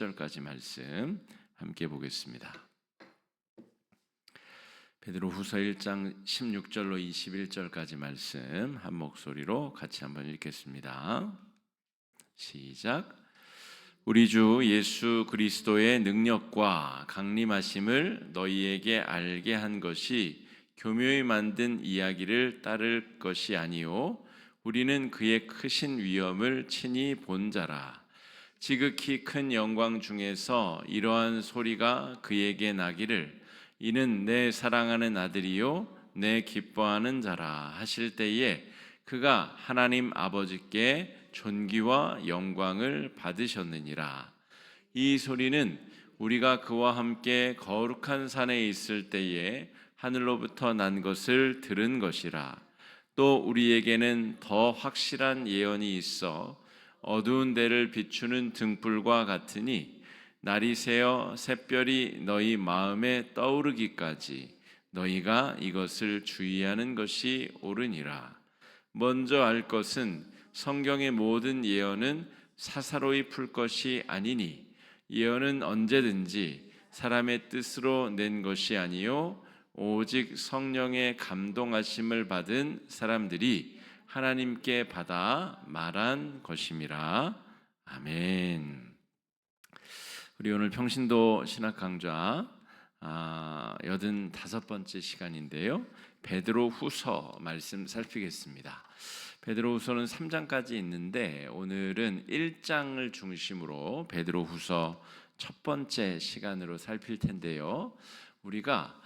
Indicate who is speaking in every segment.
Speaker 1: 절까지 말씀 함께 보겠습니다. 베드로후서 1장 16절로 21절까지 말씀 한 목소리로 같이 한번 읽겠습니다. 시작. 우리 주 예수 그리스도의 능력과 강림하심을 너희에게 알게 한 것이 교묘히 만든 이야기를 따를 것이 아니요 우리는 그의 크신 위엄을 친히 본 자라. 지극히 큰 영광 중에서 이러한 소리가 그에게 나기를 이는 내 사랑하는 아들이요 내 기뻐하는 자라 하실 때에 그가 하나님 아버지께 존귀와 영광을 받으셨느니라. 이 소리는 우리가 그와 함께 거룩한 산에 있을 때에 하늘로부터 난 것을 들은 것이라. 또 우리에게는 더 확실한 예언이 있어 어두운 데를 비추는 등불과 같으니 날이 새어 샛별이 너희 마음에 떠오르기까지 너희가 이것을 주의하는 것이 옳으니라. 먼저 알 것은 성경의 모든 예언은 사사로이 풀 것이 아니니 예언은 언제든지 사람의 뜻으로 낸 것이 아니요 오직 성령의 감동하심을 받은 사람들이 하나님께 받아 말한 것임이라. 아멘. 우리 오늘 평신도 신학 강좌 85번째 시간인데요. 베드로후서 말씀 살피겠습니다. 베드로후서는 3장까지 있는데 오늘은 1장을 중심으로 베드로후서 첫 번째 시간으로 살필 텐데요. 우리가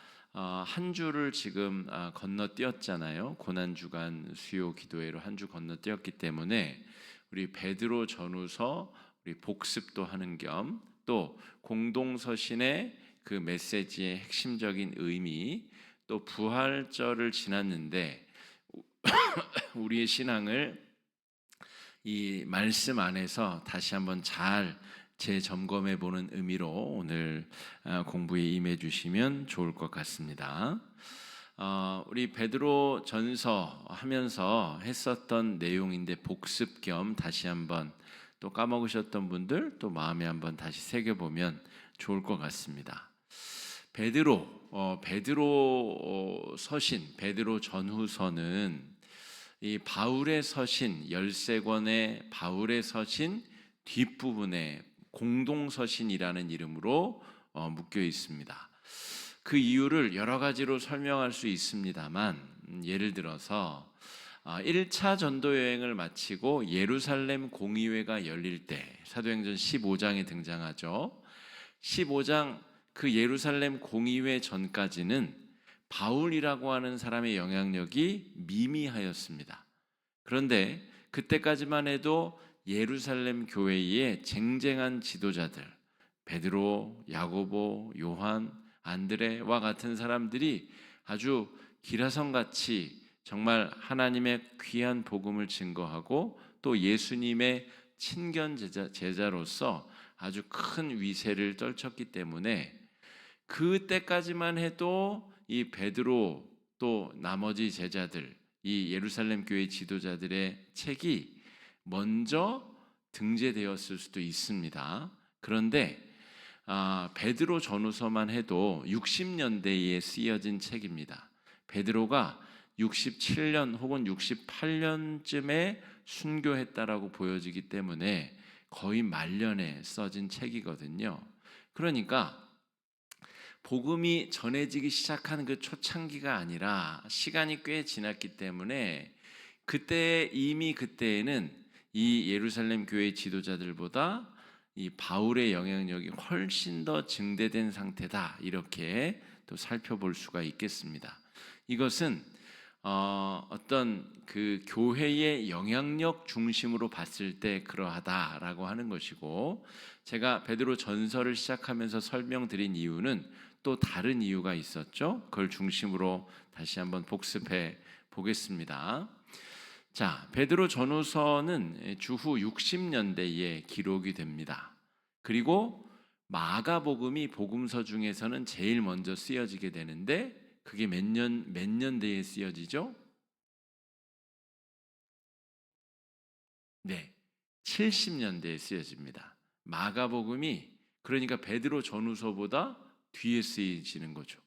Speaker 1: 한 주를 지금 건너뛰었잖아요. 고난주간 수요 기도회로 한 주 건너뛰었기 때문에 우리 베드로 전후서 우리 복습도 하는 겸 또 공동서신의 그 메시지의 핵심적인 의미 또 부활절을 지났는데 우리의 신앙을 이 말씀 안에서 다시 한번 잘 재점검해 보는 의미로 오늘 공부에 임해 주시면 좋을 것 같습니다. 우리 베드로 전서 하면서 했었던 내용인데 복습 겸 다시 한번 또 까먹으셨던 분들 또 마음에 한번 다시 새겨보면 좋을 것 같습니다. 베드로 서신, 베드로 전후서는 이 바울의 서신 13권의 바울의 서신 뒷부분에 공동서신이라는 이름으로 묶여 있습니다. 그 이유를 여러 가지로 설명할 수 있습니다만 예를 들어서 1차 전도 여행을 마치고 예루살렘 공의회가 열릴 때 사도행전 15장에 등장하죠. 15장 그 예루살렘 공의회 전까지는 바울이라고 하는 사람의 영향력이 미미하였습니다. 그런데 그때까지만 해도 예루살렘 교회의 쟁쟁한 지도자들 베드로, 야고보, 요한, 안드레와 같은 사람들이 아주 기라성같이 정말 하나님의 귀한 복음을 증거하고 또 예수님의 친견 제자로서 아주 큰 위세를 떨쳤기 때문에 그때까지만 해도 이 베드로 또 나머지 제자들 이 예루살렘 교회 지도자들의 책이 먼저 등재되었을 수도 있습니다. 그런데 베드로 전후서만 해도 60년대에 쓰여진 책입니다. 베드로가 67년 혹은 68년쯤에 순교했다라고 보여지기 때문에 거의 말년에 써진 책이거든요. 그러니까 복음이 전해지기 시작한 그 초창기가 아니라 시간이 꽤 지났기 때문에 그때에는 이 예루살렘 교회 지도자들보다 이 바울의 영향력이 훨씬 더 증대된 상태다 이렇게 또 살펴볼 수가 있겠습니다. 이것은 어떤 그 교회의 영향력 중심으로 봤을 때 그러하다라고 하는 것이고 제가 베드로 전서를 시작하면서 설명드린 이유는 또 다른 이유가 있었죠. 그걸 중심으로 다시 한번 복습해 보겠습니다. 자, 베드로 전후서는 주후 60년대에 기록이 됩니다. 그리고 마가복음이 복음서 중에서는 제일 먼저 쓰여지게 되는데 그게 몇 년대에 쓰여지죠? 네, 70년대에 쓰여집니다. 마가복음이 그러니까 베드로 전후서보다 뒤에 쓰여지는 거죠.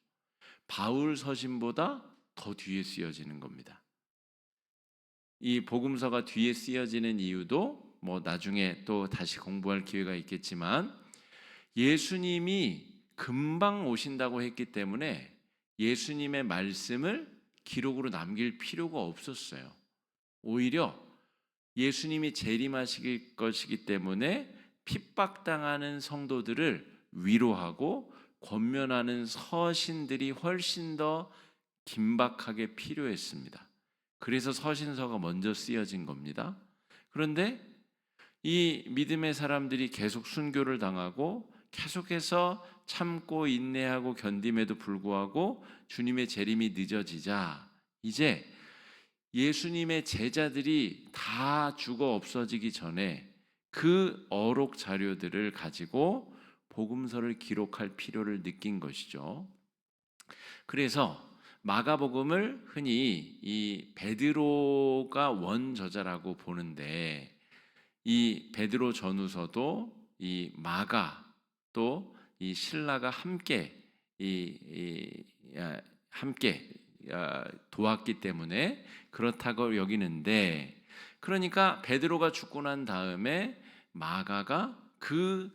Speaker 1: 바울 서신보다 더 뒤에 쓰여지는 겁니다. 이 복음서가 뒤에 쓰여지는 이유도 뭐 나중에 또 다시 공부할 기회가 있겠지만, 예수님이 금방 오신다고 했기 때문에 예수님의 말씀을 기록으로 남길 필요가 없었어요. 오히려 예수님이 재림하실 것이기 때문에 핍박당하는 성도들을 위로하고 권면하는 서신들이 훨씬 더 긴박하게 필요했습니다. 그래서 서신서가 먼저 쓰여진 겁니다. 그런데 이 믿음의 사람들이 계속 순교를 당하고 계속해서 참고 인내하고 견딤에도 불구하고 주님의 재림이 늦어지자, 이제 예수님의 제자들이 다 죽어 없어지기 전에 그 어록 자료들을 가지고 복음서를 기록할 필요를 느낀 것이죠. 그래서 마가복음을 흔히 이 베드로가 원저자라고 보는데, 이 베드로 전후서도 이 마가 또 이 실라가 함께 도왔기 때문에 그렇다고 여기는데, 그러니까 베드로가 죽고 난 다음에 마가가 그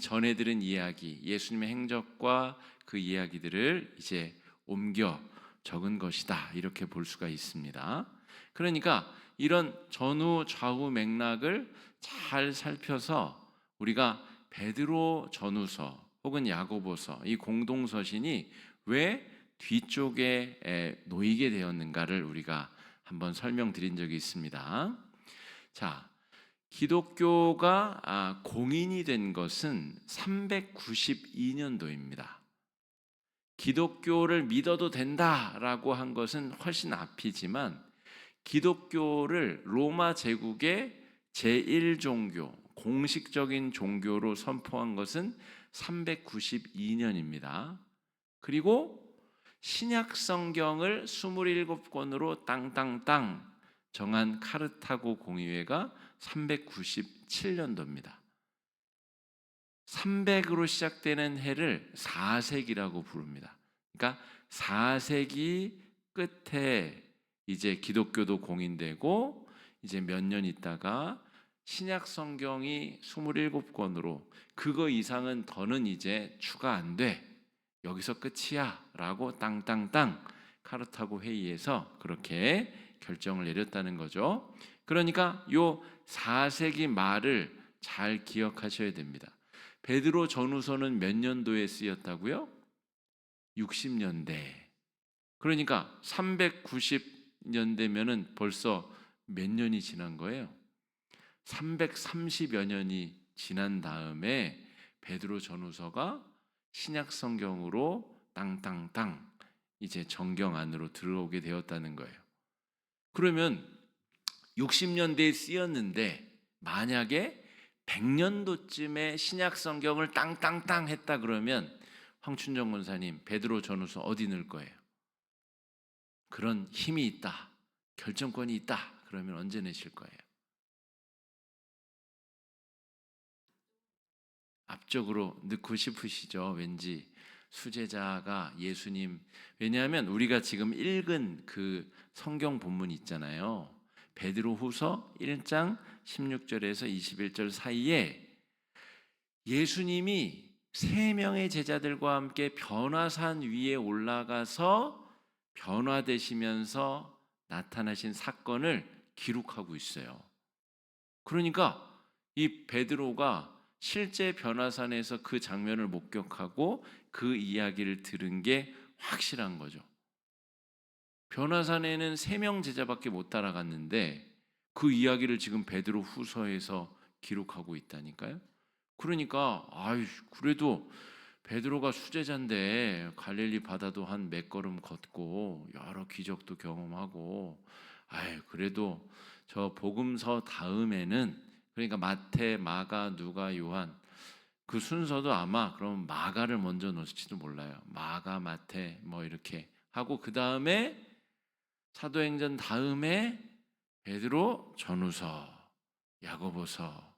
Speaker 1: 전해 들은 이야기, 예수님의 행적과 그 이야기들을 이제 옮겨 적은 것이다, 이렇게 볼 수가 있습니다. 그러니까 이런 전후 좌우 맥락을 잘 살펴서 우리가 베드로 전후서 혹은 야고보서, 이 공동서신이 왜 뒤쪽에 놓이게 되었는가를 우리가 한번 설명드린 적이 있습니다. 자, 기독교가 공인이 된 것은 392년도입니다. 기독교를 믿어도 된다라고 한 것은 훨씬 앞이지만, 기독교를 로마 제국의 제1종교, 공식적인 종교로 선포한 것은 392년입니다. 그리고 신약 성경을 27권으로 땅땅땅 정한 카르타고 공의회가 397년도입니다. 300으로 시작되는 해를 4세기라고 부릅니다. 그러니까 4세기 끝에 이제 기독교도 공인되고, 이제 몇 년 있다가 신약 성경이 27권으로 그거 이상은 더는 이제 추가 안 돼, 여기서 끝이야 라고 땅땅땅 카르타고 회의에서 그렇게 결정을 내렸다는 거죠. 그러니까 요 4세기 말을 잘 기억하셔야 됩니다. 베드로 전후서는 몇 년도에 쓰였다고요? 60년대. 그러니까 390년대면은 벌써 몇 년이 지난 거예요? 330여 년이 지난 다음에 베드로 전후서가 신약 성경으로 땅땅땅 이제 정경 안으로 들어오게 되었다는 거예요. 그러면 60년대에 쓰였는데 만약에 100년도쯤에 신약 성경을 땅땅땅 했다 그러면 황춘정 권사님, 베드로 전후서 어디 넣을 거예요? 그런 힘이 있다, 결정권이 있다 그러면 언제 내실 거예요? 앞쪽으로 넣고 싶으시죠? 왠지 수제자가 예수님, 왜냐하면 우리가 지금 읽은 그 성경 본문 있잖아요. 베드로후서 1장 16절에서 21절 사이에 예수님이 3명의 제자들과 함께 변화산 위에 올라가서 변화되시면서 나타나신 사건을 기록하고 있어요. 그러니까 이 베드로가 실제 변화산에서 그 장면을 목격하고 그 이야기를 들은 게 확실한 거죠. 변화산에는 3명 제자밖에 못 따라갔는데 그 이야기를 지금 베드로 후서에서 기록하고 있다니까요. 그러니까 그래도 베드로가 수제자인데 갈릴리 바다도 한 몇 걸음 걷고 여러 기적도 경험하고, 그래도 저 복음서 다음에는, 그러니까 마태, 마가, 누가, 요한 그 순서도 아마 그럼 마가를 먼저 넣을지도 몰라요. 마가, 마태 뭐 이렇게 하고 그 다음에 사도행전 다음에 베드로 전후서, 야고보서,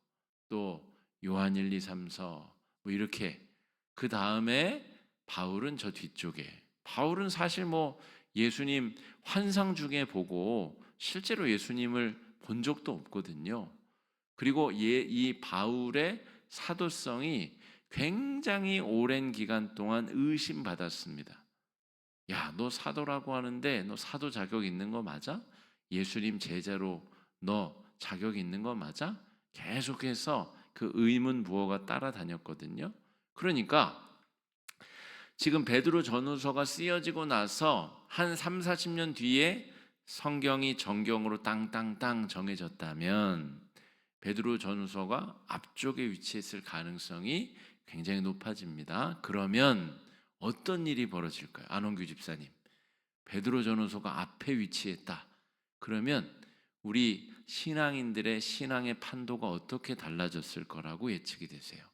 Speaker 1: 또 요한 1, 2, 3서, 뭐 이렇게. 그 다음에 바울은 저 뒤쪽에. 바울은 사실 뭐 예수님 환상 중에 보고 실제로 예수님을 본 적도 없거든요. 그리고 이 바울의 사도성이 굉장히 오랜 기간 동안 의심받았습니다. 야, 너 사도라고 하는데 너 사도 자격 있는 거 맞아? 예수님 제자로 너 자격 있는 거 맞아? 계속해서 그 의문 부호가 따라다녔거든요. 그러니까 지금 베드로 전후서가 쓰여지고 나서 한 3, 40년 뒤에 성경이 정경으로 땅땅땅 정해졌다면 베드로 전후서가 앞쪽에 위치했을 가능성이 굉장히 높아집니다. 그러면 어떤 일이 벌어질까요? 안원규 집사님. 베드로 전후서가 앞에 위치했다. 그러면 우리 신앙인들의 신앙의 판도가 어떻게 달라졌을 거라고 예측이 되세요?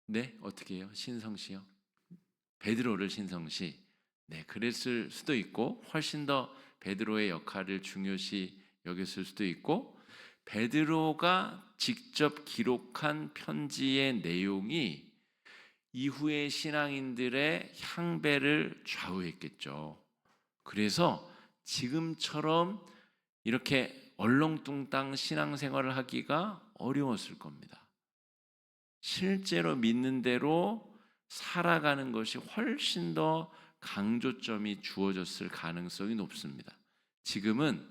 Speaker 1: 네, 어떻게 해요? 신성시요? 베드로를 신성시. 네, 그랬을 수도 있고 훨씬 더 베드로의 역할을 중요시 여겼을 수도 있고 베드로가 직접 기록한 편지의 내용이 이후의 신앙인들의 향배를 좌우했겠죠. 그래서 지금처럼 이렇게 얼렁뚱땅 신앙생활을 하기가 어려웠을 겁니다. 실제로 믿는 대로 살아가는 것이 훨씬 더 강조점이 주어졌을 가능성이 높습니다. 지금은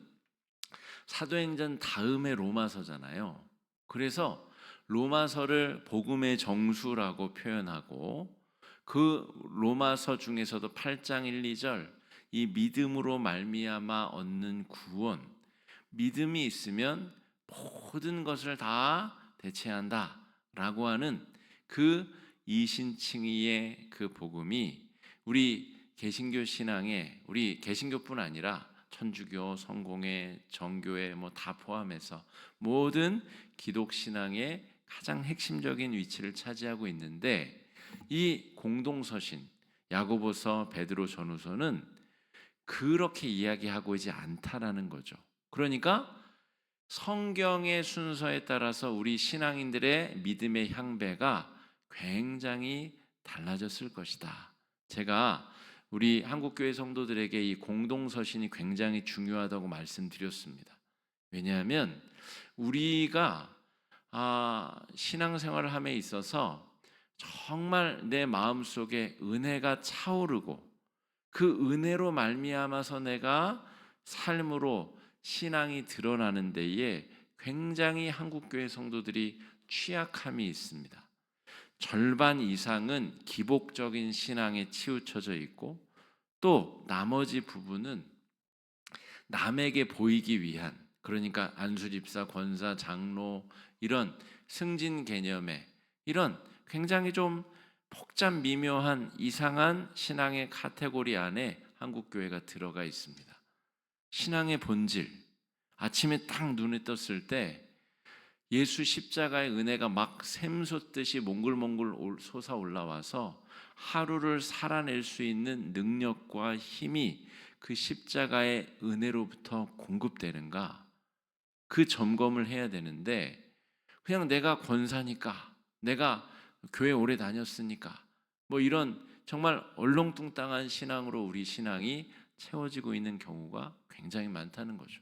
Speaker 1: 사도행전 다음에 로마서잖아요. 그래서 로마서를 복음의 정수라고 표현하고 그 로마서 중에서도 8장 1, 2절 이 믿음으로 말미암아 얻는 구원, 믿음이 있으면 모든 것을 다 대체한다라고 하는 그 이신칭의의 그 복음이 우리 개신교 신앙에 우리 개신교뿐 아니라 천주교, 성공회, 정교회 뭐 다 포함해서 모든 기독 신앙의 가장 핵심적인 위치를 차지하고 있는데 이 공동서신 야고보서, 베드로 전후서는 그렇게 이야기하고 있지 않다라는 거죠. 그러니까 성경의 순서에 따라서 우리 신앙인들의 믿음의 향배가 굉장히 달라졌을 것이다. 제가 우리 한국교회 성도들에게 이 공동서신이 굉장히 중요하다고 말씀드렸습니다. 왜냐하면 우리가 신앙생활을 함에 있어서 정말 내 마음속에 은혜가 차오르고 그 은혜로 말미암아서 내가 삶으로 신앙이 드러나는 데에 굉장히 한국교회 성도들이 취약함이 있습니다. 절반 이상은 기복적인 신앙에 치우쳐져 있고 또 나머지 부분은 남에게 보이기 위한 그러니까 안수집사, 권사, 장로 이런 승진 개념의 이런 굉장히 좀 복잡 미묘한 이상한 신앙의 카테고리 안에 한국교회가 들어가 있습니다. 신앙의 본질 아침에 딱 눈에 떴을 때 예수 십자가의 은혜가 막 샘솟듯이 몽글몽글 솟아 올라와서 하루를 살아낼 수 있는 능력과 힘이 그 십자가의 은혜로부터 공급되는가? 그 점검을 해야 되는데 그냥 내가 권사니까 내가 교회 오래 다녔으니까 뭐 이런 정말 얼렁뚱땅한 신앙으로 우리 신앙이 채워지고 있는 경우가 굉장히 많다는 거죠.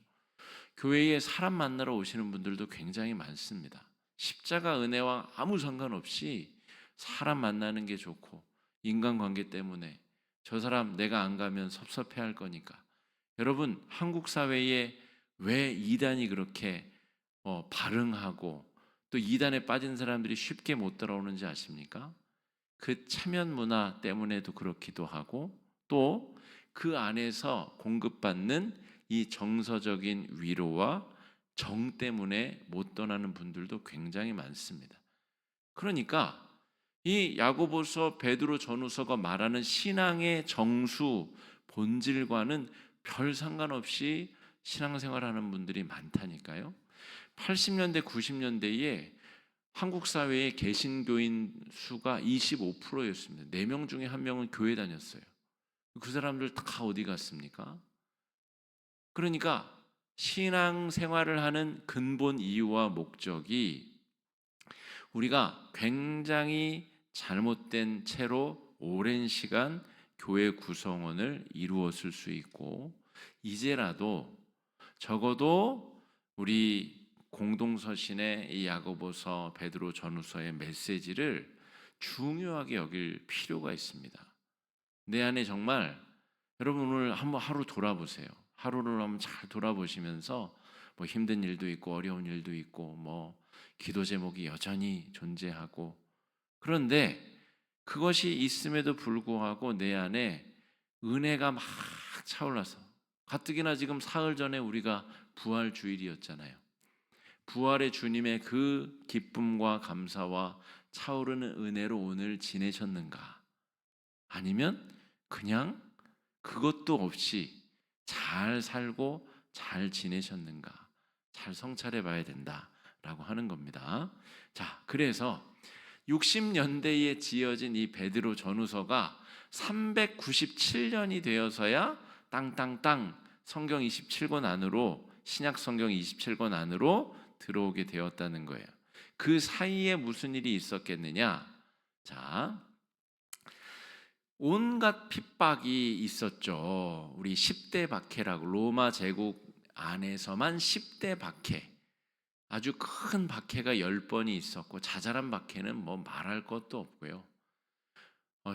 Speaker 1: 교회에 사람 만나러 오시는 분들도 굉장히 많습니다. 십자가 은혜와 아무 상관없이 사람 만나는 게 좋고 인간관계 때문에 저 사람 내가 안 가면 섭섭해할 거니까. 여러분 한국 사회에 왜 이단이 그렇게 발흥하고 또 이단에 빠진 사람들이 쉽게 못 들어오는지 아십니까? 그 체면 문화 때문에도 그렇기도 하고 또 그 안에서 공급받는 이 정서적인 위로와 정 때문에 못 떠나는 분들도 굉장히 많습니다. 그러니까 이 야고보서, 베드로 전후서가 말하는 신앙의 정수, 본질과는 별 상관없이 신앙생활하는 분들이 많다니까요. 80년대, 90년대에 한국 사회의 개신교인 수가 25%였습니다. 4명 중에 1명은 교회 다녔어요. 그 사람들 다 어디 갔습니까? 그러니까 신앙 생활을 하는 근본 이유와 목적이 우리가 굉장히 잘못된 채로 오랜 시간 교회 구성원을 이루었을 수 있고, 이제라도 적어도 우리 공동서신의 이 야고보서, 베드로 전후서의 메시지를 중요하게 여길 필요가 있습니다. 내 안에 정말, 여러분 오늘 한번 하루 돌아보세요. 하루를 한번 잘 돌아보시면서 뭐 힘든 일도 있고 어려운 일도 있고 뭐 기도 제목이 여전히 존재하고, 그런데 그것이 있음에도 불구하고 내 안에 은혜가 막 차올라서, 가뜩이나 지금 사흘 전에 우리가 부활 주일이었잖아요. 부활의 주님의 그 기쁨과 감사와 차오르는 은혜로 오늘 지내셨는가? 아니면 그냥 그것도 없이 잘 살고 잘 지내셨는가? 잘 성찰해 봐야 된다라고 하는 겁니다. 자, 그래서 60년대에 지어진 이 베드로 전후서가 397년이 되어서야 땅땅땅 성경 27권 안으로, 신약 성경 27권 안으로 들어오게 되었다는 거예요. 그 사이에 무슨 일이 있었겠느냐? 자, 온갖 핍박이 있었죠. 우리 10대 박해라고, 로마 제국 안에서만 10대 박해, 아주 큰 박해가 10번이 있었고, 자잘한 박해는 뭐 말할 것도 없고요.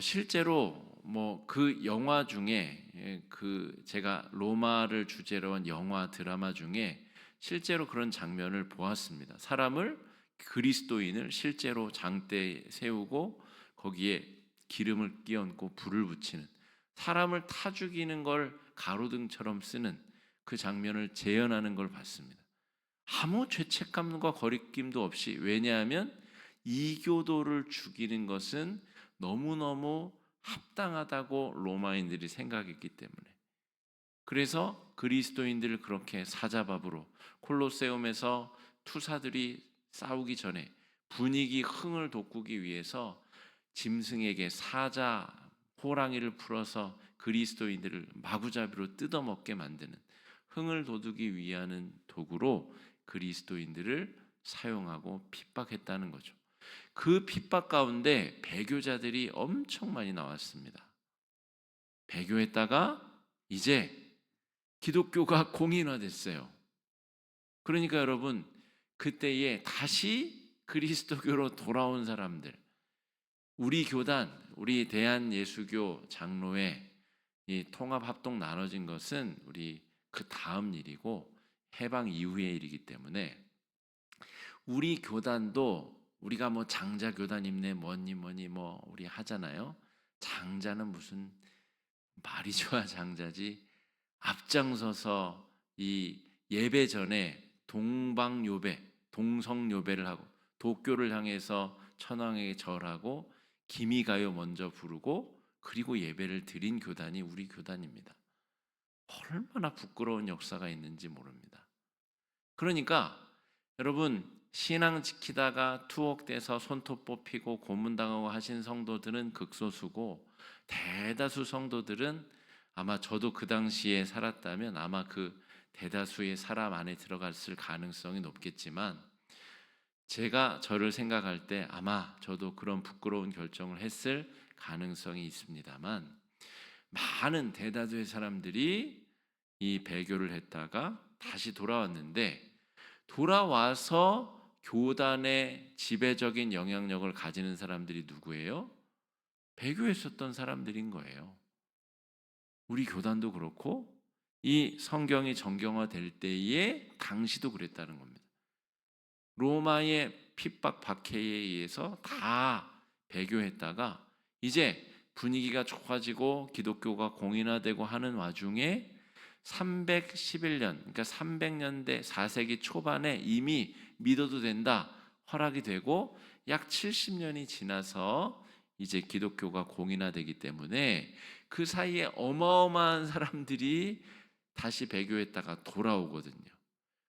Speaker 1: 실제로 뭐 그 영화 중에, 그 제가 로마를 주제로 한 영화 드라마 중에 실제로 그런 장면을 보았습니다. 사람을, 그리스도인을 실제로 장대에 세우고 거기에 기름을 끼얹고 불을 붙이는, 사람을 타 죽이는 걸 가로등처럼 쓰는 그 장면을 재현하는 걸 봤습니다. 아무 죄책감과 거리낌도 없이, 왜냐하면 이교도를 죽이는 것은 너무너무 합당하다고 로마인들이 생각했기 때문에. 그래서 그리스도인들을 그렇게 사자밥으로, 콜로세움에서 투사들이 싸우기 전에 분위기 흥을 돋구기 위해서 짐승에게 사자, 호랑이를 풀어서 그리스도인들을 마구잡이로 뜯어먹게 만드는, 흥을 돋우기 위한 도구로 그리스도인들을 사용하고 핍박했다는 거죠. 그 핍박 가운데 배교자들이 엄청 많이 나왔습니다. 배교했다가 이제 기독교가 공인화됐어요. 그러니까 여러분, 그때에 다시 그리스도교로 돌아온 사람들, 우리 교단, 우리 대한예수교 장로회 이 통합 합동 나눠진 것은 우리 그 다음 일이고 해방 이후의 일이기 때문에, 우리 교단도 우리가 뭐 장자 교단임네 뭐니 뭐 우리 하잖아요. 장자는 무슨 말이 좋아 장자지. 앞장서서 이 예배 전에 동방요배, 동성요배를 하고 도교를 향해서 천황에게 절하고 기미가요 먼저 부르고 그리고 예배를 드린 교단이 우리 교단입니다. 얼마나 부끄러운 역사가 있는지 모릅니다. 그러니까 여러분, 신앙 지키다가 투옥돼서 손톱 뽑히고 고문당하고 하신 성도들은 극소수고, 대다수 성도들은 아마 저도 그 당시에 살았다면 아마 그 대다수의 사람 안에 들어갔을 가능성이 높겠지만, 제가 저를 생각할 때 아마 저도 그런 부끄러운 결정을 했을 가능성이 있습니다만, 많은 대다수의 사람들이 이 배교를 했다가 다시 돌아왔는데, 돌아와서 교단의 지배적인 영향력을 가지는 사람들이 누구예요? 배교했었던 사람들인 거예요. 우리 교단도 그렇고 이 성경이 정경화될 때에 당시도 그랬다는 겁니다. 로마의 핍박 박해에 의해서 다 배교했다가 이제 분위기가 좋아지고 기독교가 공인화되고 하는 와중에 311년, 그러니까 300년대 4세기 초반에 이미 믿어도 된다 허락이 되고, 약 70년이 지나서 이제 기독교가 공인화되기 때문에 그 사이에 어마어마한 사람들이 다시 배교했다가 돌아오거든요.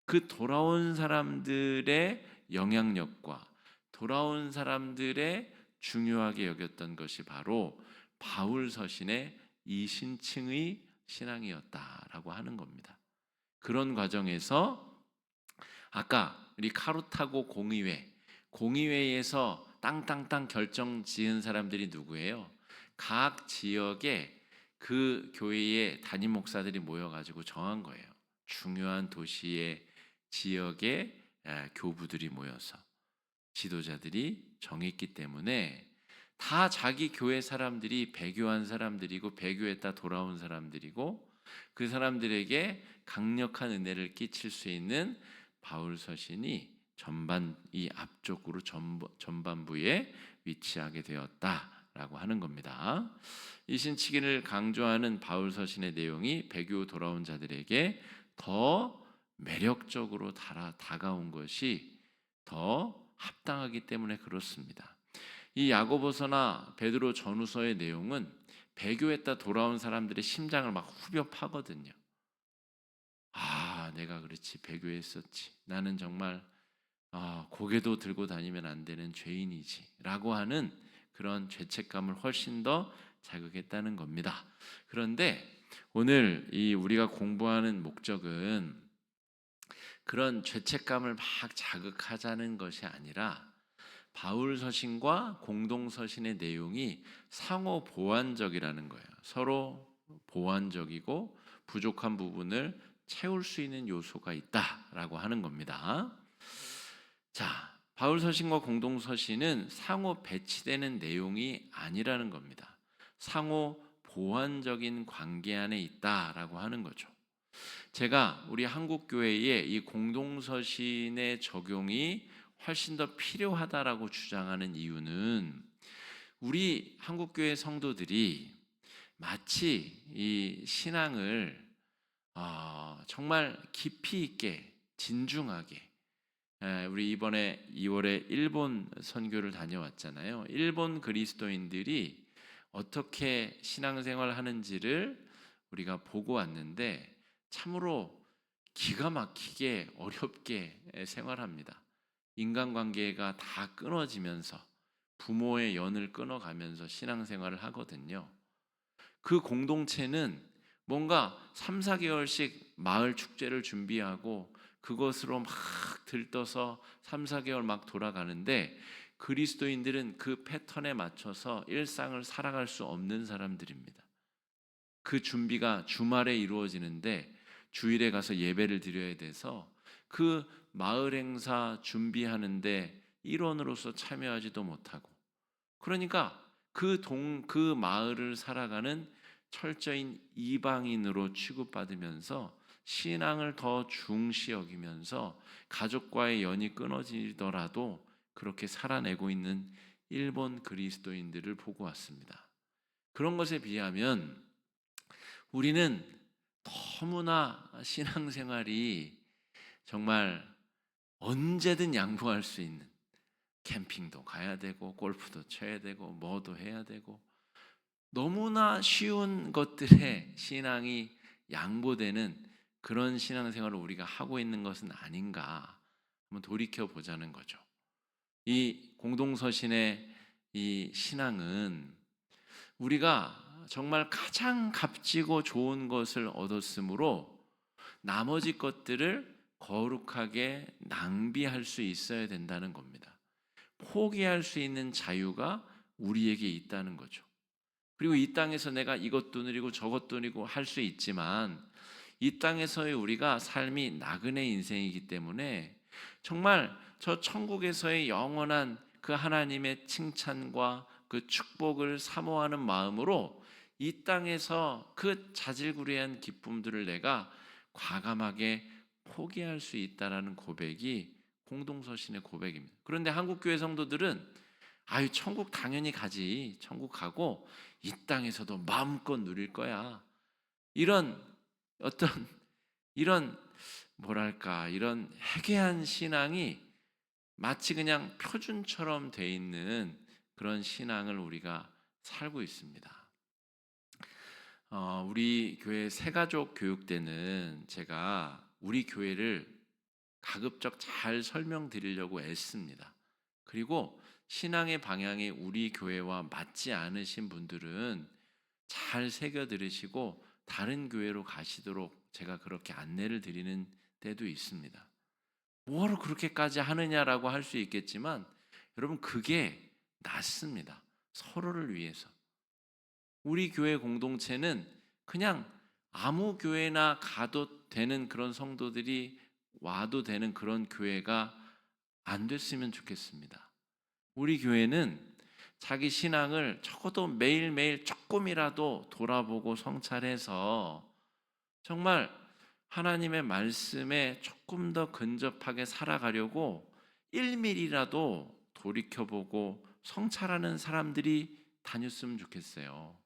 Speaker 1: 그 돌아온 사람들의 영향력과 돌아온 사람들의 중요하게 여겼던 것이 바로 바울 서신의 이신층의 신앙이었다라고 하는 겁니다. 그런 과정에서 아까 우리 카루타고 공의회에서 땅땅땅 결정 지은 사람들이 누구예요? 각 지역에 그 교회의 담임 목사들이 모여가지고 정한 거예요. 중요한 도시의 지역의 교부들이 모여서 지도자들이 정했기 때문에 다 자기 교회 사람들이 배교한 사람들이고 배교했다 돌아온 사람들이고 그 사람들에게 강력한 은혜를 끼칠 수 있는 바울 서신이 이 앞쪽으로 전반부에 위치하게 되었다라고 하는 겁니다. 이 신치기를 강조하는 바울 서신의 내용이 배교 돌아온 자들에게 더 매력적으로 다가온 것이 더 합당하기 때문에 그렇습니다. 이 야고보서나 베드로 전후서의 내용은 배교했다 돌아온 사람들의 심장을 막 후벼 파거든요. 아, 내가 그렇지, 배교했었지. 나는 정말 고개도 들고 다니면 안 되는 죄인이지 라고 하는 그런 죄책감을 훨씬 더 자극했다는 겁니다. 그런데 오늘 우리가 공부하는 목적은 그런 죄책감을 막 자극하자는 것이 아니라 바울 서신과 공동 서신의 내용이 상호 보완적이라는 거예요. 서로 보완적이고 부족한 부분을 채울 수 있는 요소가 있다라고 하는 겁니다. 자, 바울 서신과 공동 서신은 상호 배치되는 내용이 아니라는 겁니다. 상호 보완적인 관계 안에 있다라고 하는 거죠. 제가 우리 한국 교회의 이 공동 서신의 적용이 훨씬 더 필요하다라고 주장하는 이유는 우리 한국 교회 성도들이 마치 이 신앙을 정말 깊이 있게 진중하게 우리 이번에 2월에 일본 선교를 다녀왔잖아요. 일본 그리스도인들이 어떻게 신앙생활을 하는지를 우리가 보고 왔는데 참으로 기가 막히게 어렵게 생활합니다. 인간관계가 다 끊어지면서 부모의 연을 끊어가면서 신앙생활을 하거든요. 그 공동체는 뭔가 3, 4개월씩 마을 축제를 준비하고 그것으로 막 들떠서 3, 4개월 막 돌아가는데 그리스도인들은 그 패턴에 맞춰서 일상을 살아갈 수 없는 사람들입니다. 그 준비가 주말에 이루어지는데 주일에 가서 예배를 드려야 돼서 그 마을 행사 준비하는데 일원으로서 참여하지도 못하고 그러니까 그 마을을 살아가는 철저인 이방인으로 취급받으면서 신앙을 더 중시 여기면서 가족과의 연이 끊어지더라도 그렇게 살아내고 있는 일본 그리스도인들을 보고 왔습니다. 그런 것에 비하면 우리는 너무나 신앙생활이 정말 언제든 양보할 수 있는 캠핑도 가야 되고 골프도 쳐야 되고 뭐도 해야 되고 너무나 쉬운 것들에 신앙이 양보되는 그런 신앙생활을 우리가 하고 있는 것은 아닌가 한번 돌이켜 보자는 거죠. 이 공동서신의 이 신앙은 우리가 정말 가장 값지고 좋은 것을 얻었으므로 나머지 것들을 거룩하게 낭비할 수 있어야 된다는 겁니다. 포기할 수 있는 자유가 우리에게 있다는 거죠. 그리고 이 땅에서 내가 이것도 누리고 저것도 누리고 할 수 있지만 이 땅에서의 우리가 삶이 나그네 인생이기 때문에 정말 저 천국에서의 영원한 그 하나님의 칭찬과 그 축복을 사모하는 마음으로 이 땅에서 그 자질구레한 기쁨들을 내가 과감하게 포기할 수 있다라는 고백이 공동서신의 고백입니다. 그런데 한국교회 성도들은 아유 천국 당연히 가지, 천국 가고 이 땅에서도 마음껏 누릴 거야, 이런 어떤 이런 뭐랄까 이런 해괴한 신앙이 마치 그냥 표준처럼 돼 있는 그런 신앙을 우리가 살고 있습니다. 우리 교회 새가족 교육 때는 제가 우리 교회를 가급적 잘 설명드리려고 애씁니다. 그리고 신앙의 방향이 우리 교회와 맞지 않으신 분들은 잘 새겨 들으시고 다른 교회로 가시도록 제가 그렇게 안내를 드리는 때도 있습니다. 뭐하러 그렇게까지 하느냐라고 할 수 있겠지만 여러분 그게 낫습니다. 서로를 위해서. 우리 교회 공동체는 그냥 아무 교회나 가도 되는 그런 성도들이 와도 되는 그런 교회가 안 됐으면 좋겠습니다. 우리 교회는 자기 신앙을 적어도 매일매일 조금이라도 돌아보고 성찰해서 정말 하나님의 말씀에 조금 더 근접하게 살아가려고 1mm라도 돌이켜보고 성찰하는 사람들이 다녔으면 좋겠어요.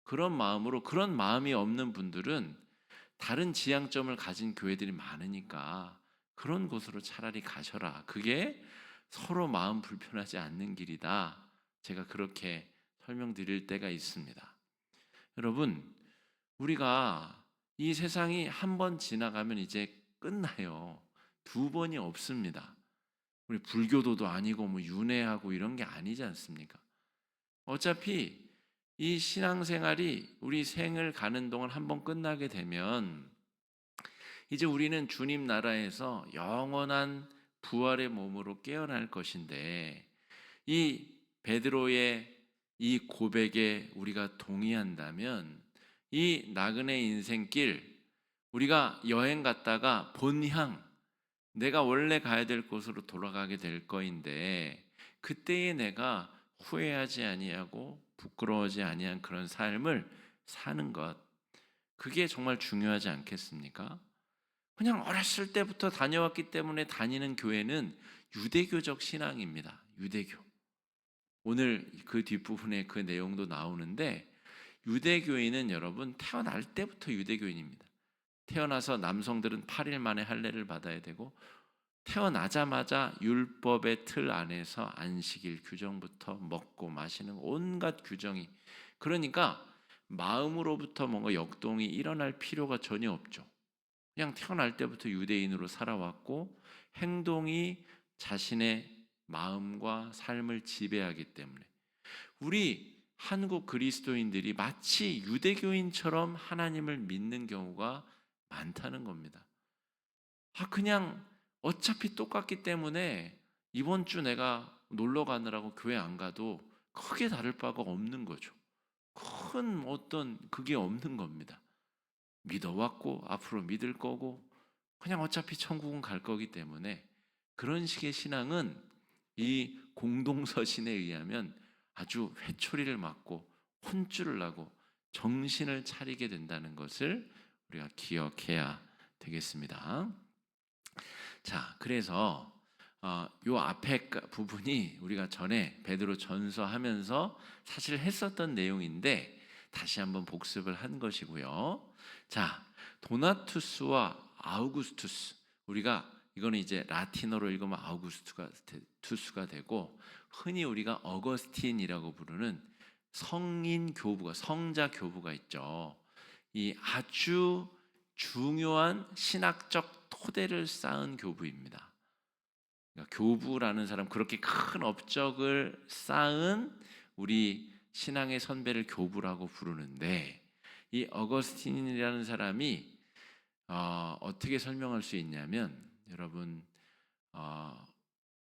Speaker 1: 그런 마음으로, 그런 마음이 없는 분들은 다른 지향점을 가진 교회들이 많으니까 그런 곳으로 차라리 가셔라. 그게 서로 마음 불편하지 않는 길이다. 제가 그렇게 설명드릴 때가 있습니다. 여러분, 우리가 이 세상이 한 번 지나가면 이제 끝나요. 두 번이 없습니다. 우리 불교도도 아니고 뭐 윤회하고 이런 게 아니지 않습니까? 어차피 이 신앙생활이 우리 생을 가는 동안 한 번 끝나게 되면 이제 우리는 주님 나라에서 영원한 부활의 몸으로 깨어날 것인데 이 베드로의 이 고백에 우리가 동의한다면 이 나그네 인생길 우리가 여행 갔다가 본향 내가 원래 가야 될 곳으로 돌아가게 될 거인데 그때에 내가 후회하지 아니하고 부끄러워하지 아니한 그런 삶을 사는 것 그게 정말 중요하지 않겠습니까? 그냥 어렸을 때부터 다녀왔기 때문에 다니는 교회는 유대교적 신앙입니다. 유대교. 오늘 그 뒷부분에 그 내용도 나오는데 유대교인은 여러분 태어날 때부터 유대교인입니다. 태어나서 남성들은 8일 만에 할례를 받아야 되고 태어나자마자 율법의 틀 안에서 안식일 규정부터 먹고 마시는 온갖 규정이 그러니까 마음으로부터 뭔가 역동이 일어날 필요가 전혀 없죠. 그냥 태어날 때부터 유대인으로 살아왔고 행동이 자신의 마음과 삶을 지배하기 때문에 우리 한국 그리스도인들이 마치 유대교인처럼 하나님을 믿는 경우가 많다는 겁니다. 그냥 어차피 똑같기 때문에 이번 주 내가 놀러 가느라고 교회 안 가도 크게 다를 바가 없는 거죠. 큰 어떤 그게 없는 겁니다. 믿어왔고 앞으로 믿을 거고 그냥 어차피 천국은 갈 거기 때문에 그런 식의 신앙은 이 공동서신에 의하면 아주 회초리를 맞고 혼쭐을 나고 정신을 차리게 된다는 것을 우리가 기억해야 되겠습니다. 자, 그래서 요 앞에 부분이 우리가 전에 베드로 전서하면서 사실 했었던 내용인데 다시 한번 복습을 한 것이고요. 자, 도나투스와 아우구스투스 우리가 이거는 이제 라틴어로 읽으면 아우구스투스가 되고 흔히 우리가 어거스틴이라고 부르는 성인 교부가 성자 교부가 있죠. 이 아주 중요한 신학적 토대를 쌓은 교부입니다. 그러니까 교부라는 사람 그렇게 큰 업적을 쌓은 우리 신앙의 선배를 교부라고 부르는데 이 어거스틴이라는 사람이 어떻게 설명할 수 있냐면 여러분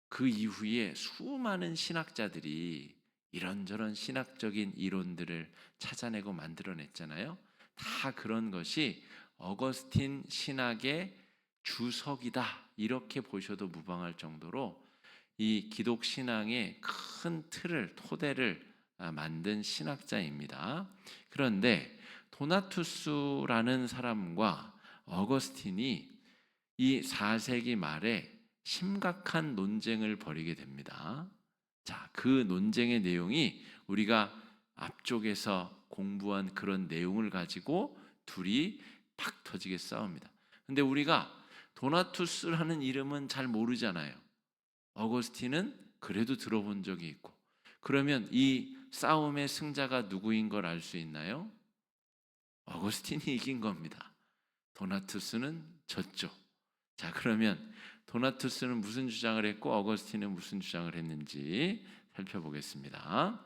Speaker 1: 그 이후에 수많은 신학자들이 이런저런 신학적인 이론들을 찾아내고 만들어냈잖아요. 다 그런 것이 어거스틴 신학의 주석이다 이렇게 보셔도 무방할 정도로 이 기독 신앙의 큰 틀을 토대를 만든 신학자입니다. 그런데 도나투스라는 사람과 어거스틴이 이 4세기 말에 심각한 논쟁을 벌이게 됩니다. 자, 그 논쟁의 내용이 우리가 앞쪽에서 공부한 그런 내용을 가지고 둘이 팍 터지게 싸웁니다. 근데 우리가 도나투스라는 이름은 잘 모르잖아요. 어거스틴은 그래도 들어본 적이 있고. 그러면 이 싸움의 승자가 누구인 걸 알 수 있나요? 어거스틴이 이긴 겁니다. 도나투스는 졌죠. 자, 그러면 도나투스는 무슨 주장을 했고 어거스틴은 무슨 주장을 했는지 살펴보겠습니다.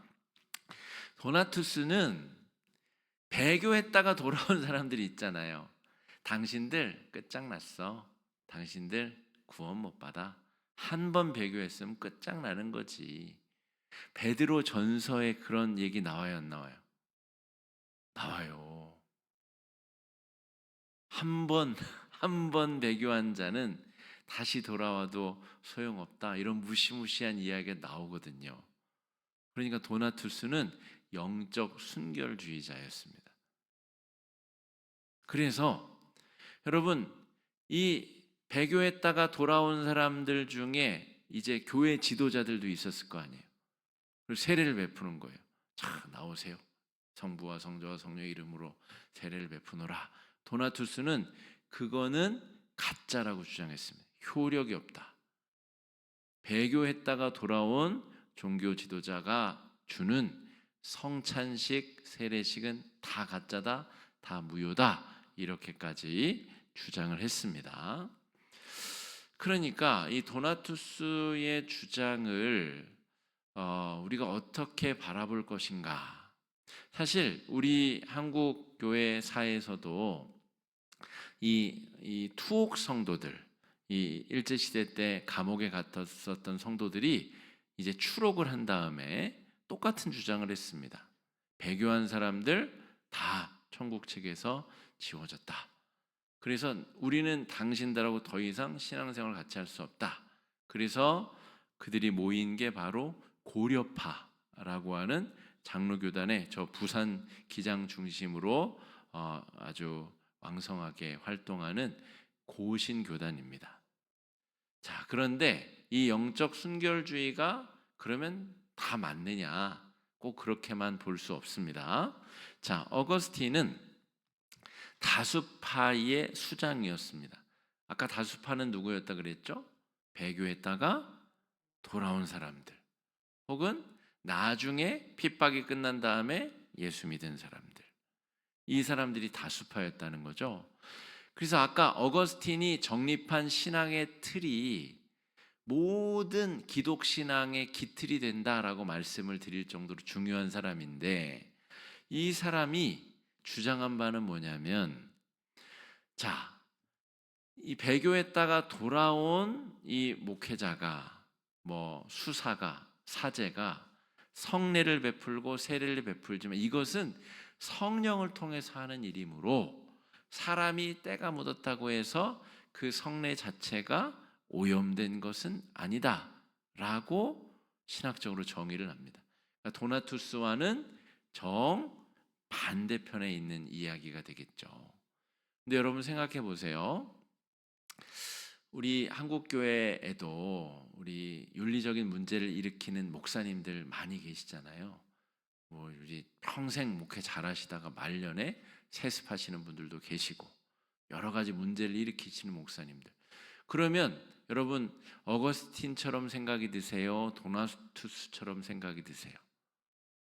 Speaker 1: 도나투스는 배교했다가 돌아온 사람들이 있잖아요. 당신들 끝장났어. 당신들 구원 못 받아. 한 번 배교했으면 끝장나는 거지. 베드로 전서에 그런 얘기 나와요, 안 나와요? 나와요. 한 번 배교한 자는 다시 돌아와도 소용없다. 이런 무시무시한 이야기가 나오거든요. 그러니까 도나투스는 영적 순결주의자였습니다. 그래서 여러분, 이 배교했다가 돌아온 사람들 중에 이제 교회 지도자들도 있었을 거 아니에요. 그리고 세례를 베푸는 거예요. 자, 나오세요. 성부와 성자와 성령의 이름으로 세례를 베푸노라. 도나투스는 그거는 가짜라고 주장했습니다. 효력이 없다. 배교했다가 돌아온 종교 지도자가 주는 성찬식, 세례식은 다 가짜다, 다 무효다. 이렇게까지 주장을 했습니다. 그러니까 이 도나투스의 주장을 우리가 어떻게 바라볼 것인가? 사실 우리 한국 교회 사에서도 이 투옥 성도들, 이 일제 시대 때 감옥에 갔었던 성도들이 이제 추록을 한 다음에 똑같은 주장을 했습니다. 배교한 사람들 다 천국 측에서 지워졌다. 그래서 우리는 당신들하고 더 이상 신앙생활을 같이 할 수 없다. 그래서 그들이 모인 게 바로 고려파라고 하는 장로교단의 저 부산 기장 중심으로 아주 왕성하게 활동하는 고신교단입니다. 자, 그런데 이 영적 순결주의가 그러면 다 맞느냐? 꼭 그렇게만 볼 수 없습니다. 자, 어거스틴은 다수파의 수장이었습니다. 아까 다수파는 누구였다 그랬죠? 배교했다가 돌아온 사람들, 혹은 나중에 핍박이 끝난 다음에 예수 믿은 사람들, 이 사람들이 다수파였다는 거죠. 그래서 아까 어거스틴이 정립한 신앙의 틀이 모든 기독 신앙의 기틀이 된다라고 말씀을 드릴 정도로 중요한 사람인데, 이 사람이 주장한 바는 뭐냐면, 자, 이 배교했다가 돌아온 이 목회자가, 수사가, 사제가 성례를 베풀고 세례를 베풀지만 이것은 성령을 통해서 하는 일이므로 사람이 때가 묻었다고 해서 그 성례 자체가 오염된 것은 아니다 라고 신학적으로 정의를 합니다. 그러니까 도나투스와는 반대편에 있는 이야기가 되겠죠. 근데 여러분 생각해 보세요. 우리 한국 교회에도 우리 윤리적인 문제를 일으키는 목사님들 많이 계시잖아요. 우리 평생 목회 잘하시다가 말년에 세습하시는 분들도 계시고 여러 가지 문제를 일으키시는 목사님들. 그러면 여러분 어거스틴처럼 생각이 드세요? 도나투스처럼 생각이 드세요?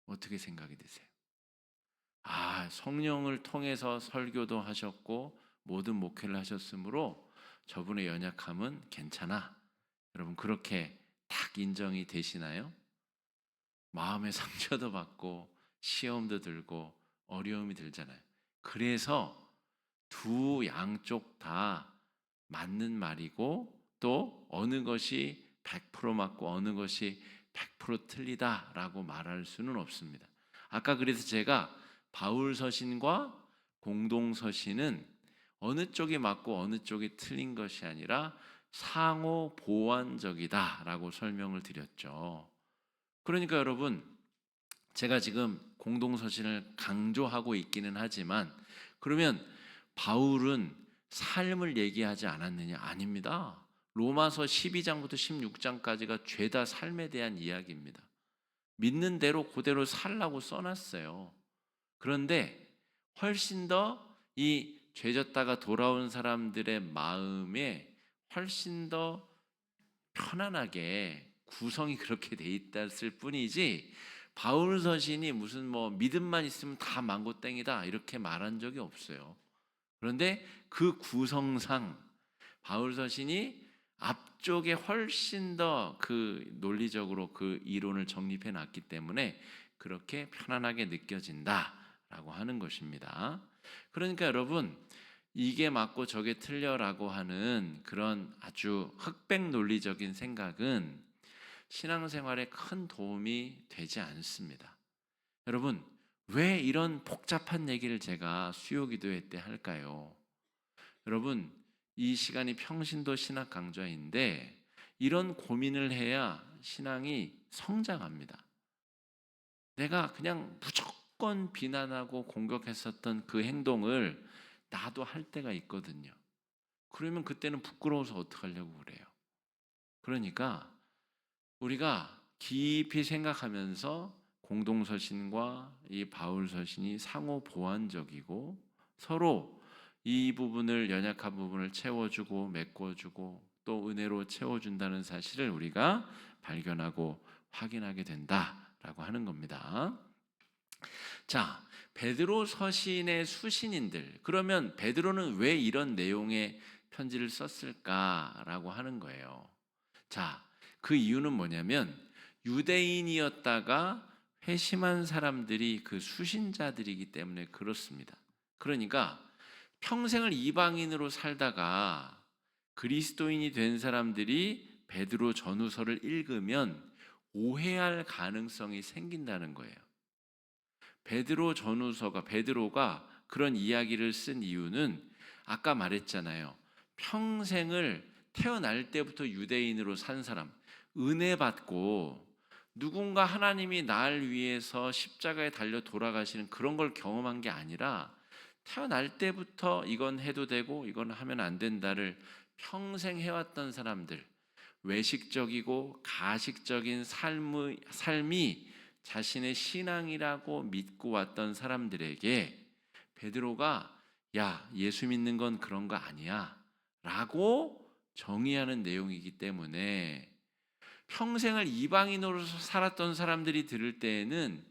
Speaker 1: 어떻게 생각이 드세요? 성령을 통해서 설교도 하셨고 모든 목회를 하셨으므로 저분의 연약함은 괜찮아. 여러분 그렇게 딱 인정이 되시나요? 마음의 상처도 받고 시험도 들고 어려움이 들잖아요. 그래서 두 양쪽 다 맞는 말이고 또 어느 것이 100% 맞고 어느 것이 100% 틀리다라고 말할 수는 없습니다. 아까 그래서 제가 바울 서신과 공동 서신은 어느 쪽이 맞고 어느 쪽이 틀린 것이 아니라 상호 보완적이다라고 설명을 드렸죠. 그러니까 여러분, 제가 지금 공동 서신을 강조하고 있기는 하지만 그러면 바울은 삶을 얘기하지 않았느냐? 아닙니다. 로마서 12장부터 16장까지가 죄다 삶에 대한 이야기입니다. 믿는 대로 그대로 살라고 써놨어요. 그런데 훨씬 더 이 죄졌다가 돌아온 사람들의 마음에 훨씬 더 편안하게 구성이 그렇게 돼 있었을 뿐이지 바울 서신이 무슨 믿음만 있으면 다 망고땡이다 이렇게 말한 적이 없어요. 그런데 그 구성상 바울 서신이 앞쪽에 훨씬 더 그 논리적으로 그 이론을 정립해 놨기 때문에 그렇게 편안하게 느껴진다라고 하는 것입니다. 그러니까 여러분 이게 맞고 저게 틀려라고 하는 그런 아주 흑백 논리적인 생각은 신앙생활에 큰 도움이 되지 않습니다. 여러분, 왜 이런 복잡한 얘기를 제가 수요기도회 때 할까요? 여러분, 이 시간이 평신도 신학 강좌인데 이런 고민을 해야 신앙이 성장합니다. 내가 그냥 무조건 비난하고 공격했었던 그 행동을 나도 할 때가 있거든요. 그러면 그때는 부끄러워서 어떡하려고 그래요. 그러니까 우리가 깊이 생각하면서 공동서신과 이 바울서신이 상호 보완적이고 서로 이 부분을 연약한 부분을 채워주고 메꿔주고 또 은혜로 채워준다는 사실을 우리가 발견하고 확인하게 된다라고 하는 겁니다. 자, 베드로 서신의 수신인들, 그러면 베드로는 왜 이런 내용의 편지를 썼을까라고 하는 거예요. 자, 그 이유는 뭐냐면 유대인이었다가 회심한 사람들이 그 수신자들이기 때문에 그렇습니다. 그러니까 평생을 이방인으로 살다가 그리스도인이 된 사람들이 베드로 전후서를 읽으면 오해할 가능성이 생긴다는 거예요. 베드로가 그런 이야기를 쓴 이유는 아까 말했잖아요. 평생을 태어날 때부터 유대인으로 산 사람, 은혜 받고 누군가 하나님이 날 위해서 십자가에 달려 돌아가시는 그런 걸 경험한 게 아니라 태어날 때부터 이건 해도 되고 이건 하면 안 된다를 평생 해왔던 사람들, 외식적이고 가식적인 삶이 자신의 신앙이라고 믿고 왔던 사람들에게 베드로가 야, 예수 믿는 건 그런 거 아니야 라고 정의하는 내용이기 때문에 평생을 이방인으로 살았던 사람들이 들을 때에는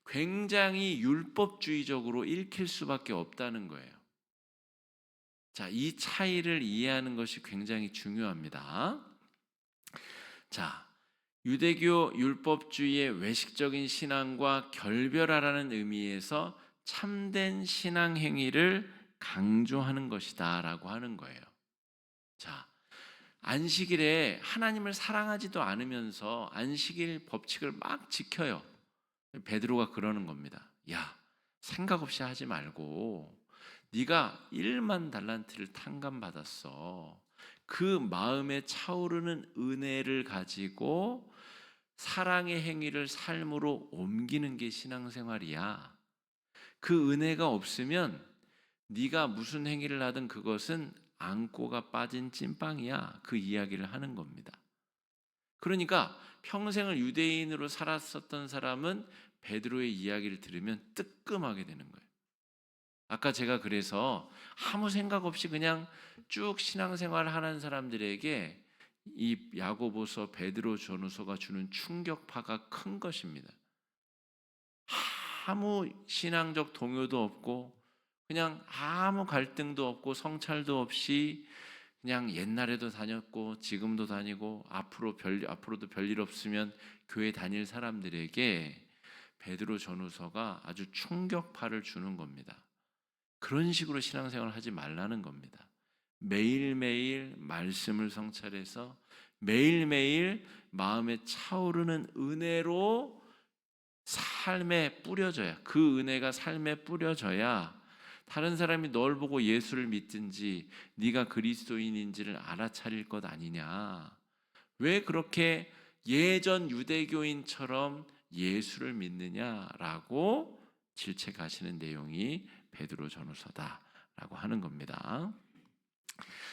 Speaker 1: 굉장히 율법주의적으로 읽힐 수밖에 없다는 거예요. 자, 이 차이를 이해하는 것이 굉장히 중요합니다. 자, 유대교 율법주의의 외식적인 신앙과 결별하라는 의미에서 참된 신앙 행위를 강조하는 것이다 라고 하는 거예요. 자, 안식일에 하나님을 사랑하지도 않으면서 안식일 법칙을 막 지켜요. 베드로가 그러는 겁니다. 야, 생각 없이 하지 말고 네가 1만 달란트를 탕감받았어. 그 마음에 차오르는 은혜를 가지고 사랑의 행위를 삶으로 옮기는 게 신앙생활이야. 그 은혜가 없으면 네가 무슨 행위를 하든 그것은 안고가 빠진 찐빵이야. 그 이야기를 하는 겁니다. 그러니까 평생을 유대인으로 살았었던 사람은 베드로의 이야기를 들으면 뜨끔하게 되는 거예요. 아까 제가 그래서 아무 생각 없이 그냥 쭉 신앙생활을 하는 사람들에게 이 야고보서 베드로 전후서가 주는 충격파가 큰 것입니다. 아무 신앙적 동요도 없고 그냥 아무 갈등도 없고 성찰도 없이 그냥 옛날에도 다녔고 지금도 다니고 앞으로도 별일 없으면 교회 다닐 사람들에게 베드로 전후서가 아주 충격파를 주는 겁니다. 그런 식으로 신앙생활을 하지 말라는 겁니다. 매일매일 말씀을 성찰해서 매일매일 마음에 차오르는 은혜로 삶에 뿌려져야, 그 은혜가 삶에 뿌려져야 다른 사람이 널 보고 예수를 믿든지 네가 그리스도인인지를 알아차릴 것 아니냐. 왜 그렇게 예전 유대교인처럼 예수를 믿느냐라고 질책하시는 내용이 베드로 전후서다라고 하는 겁니다.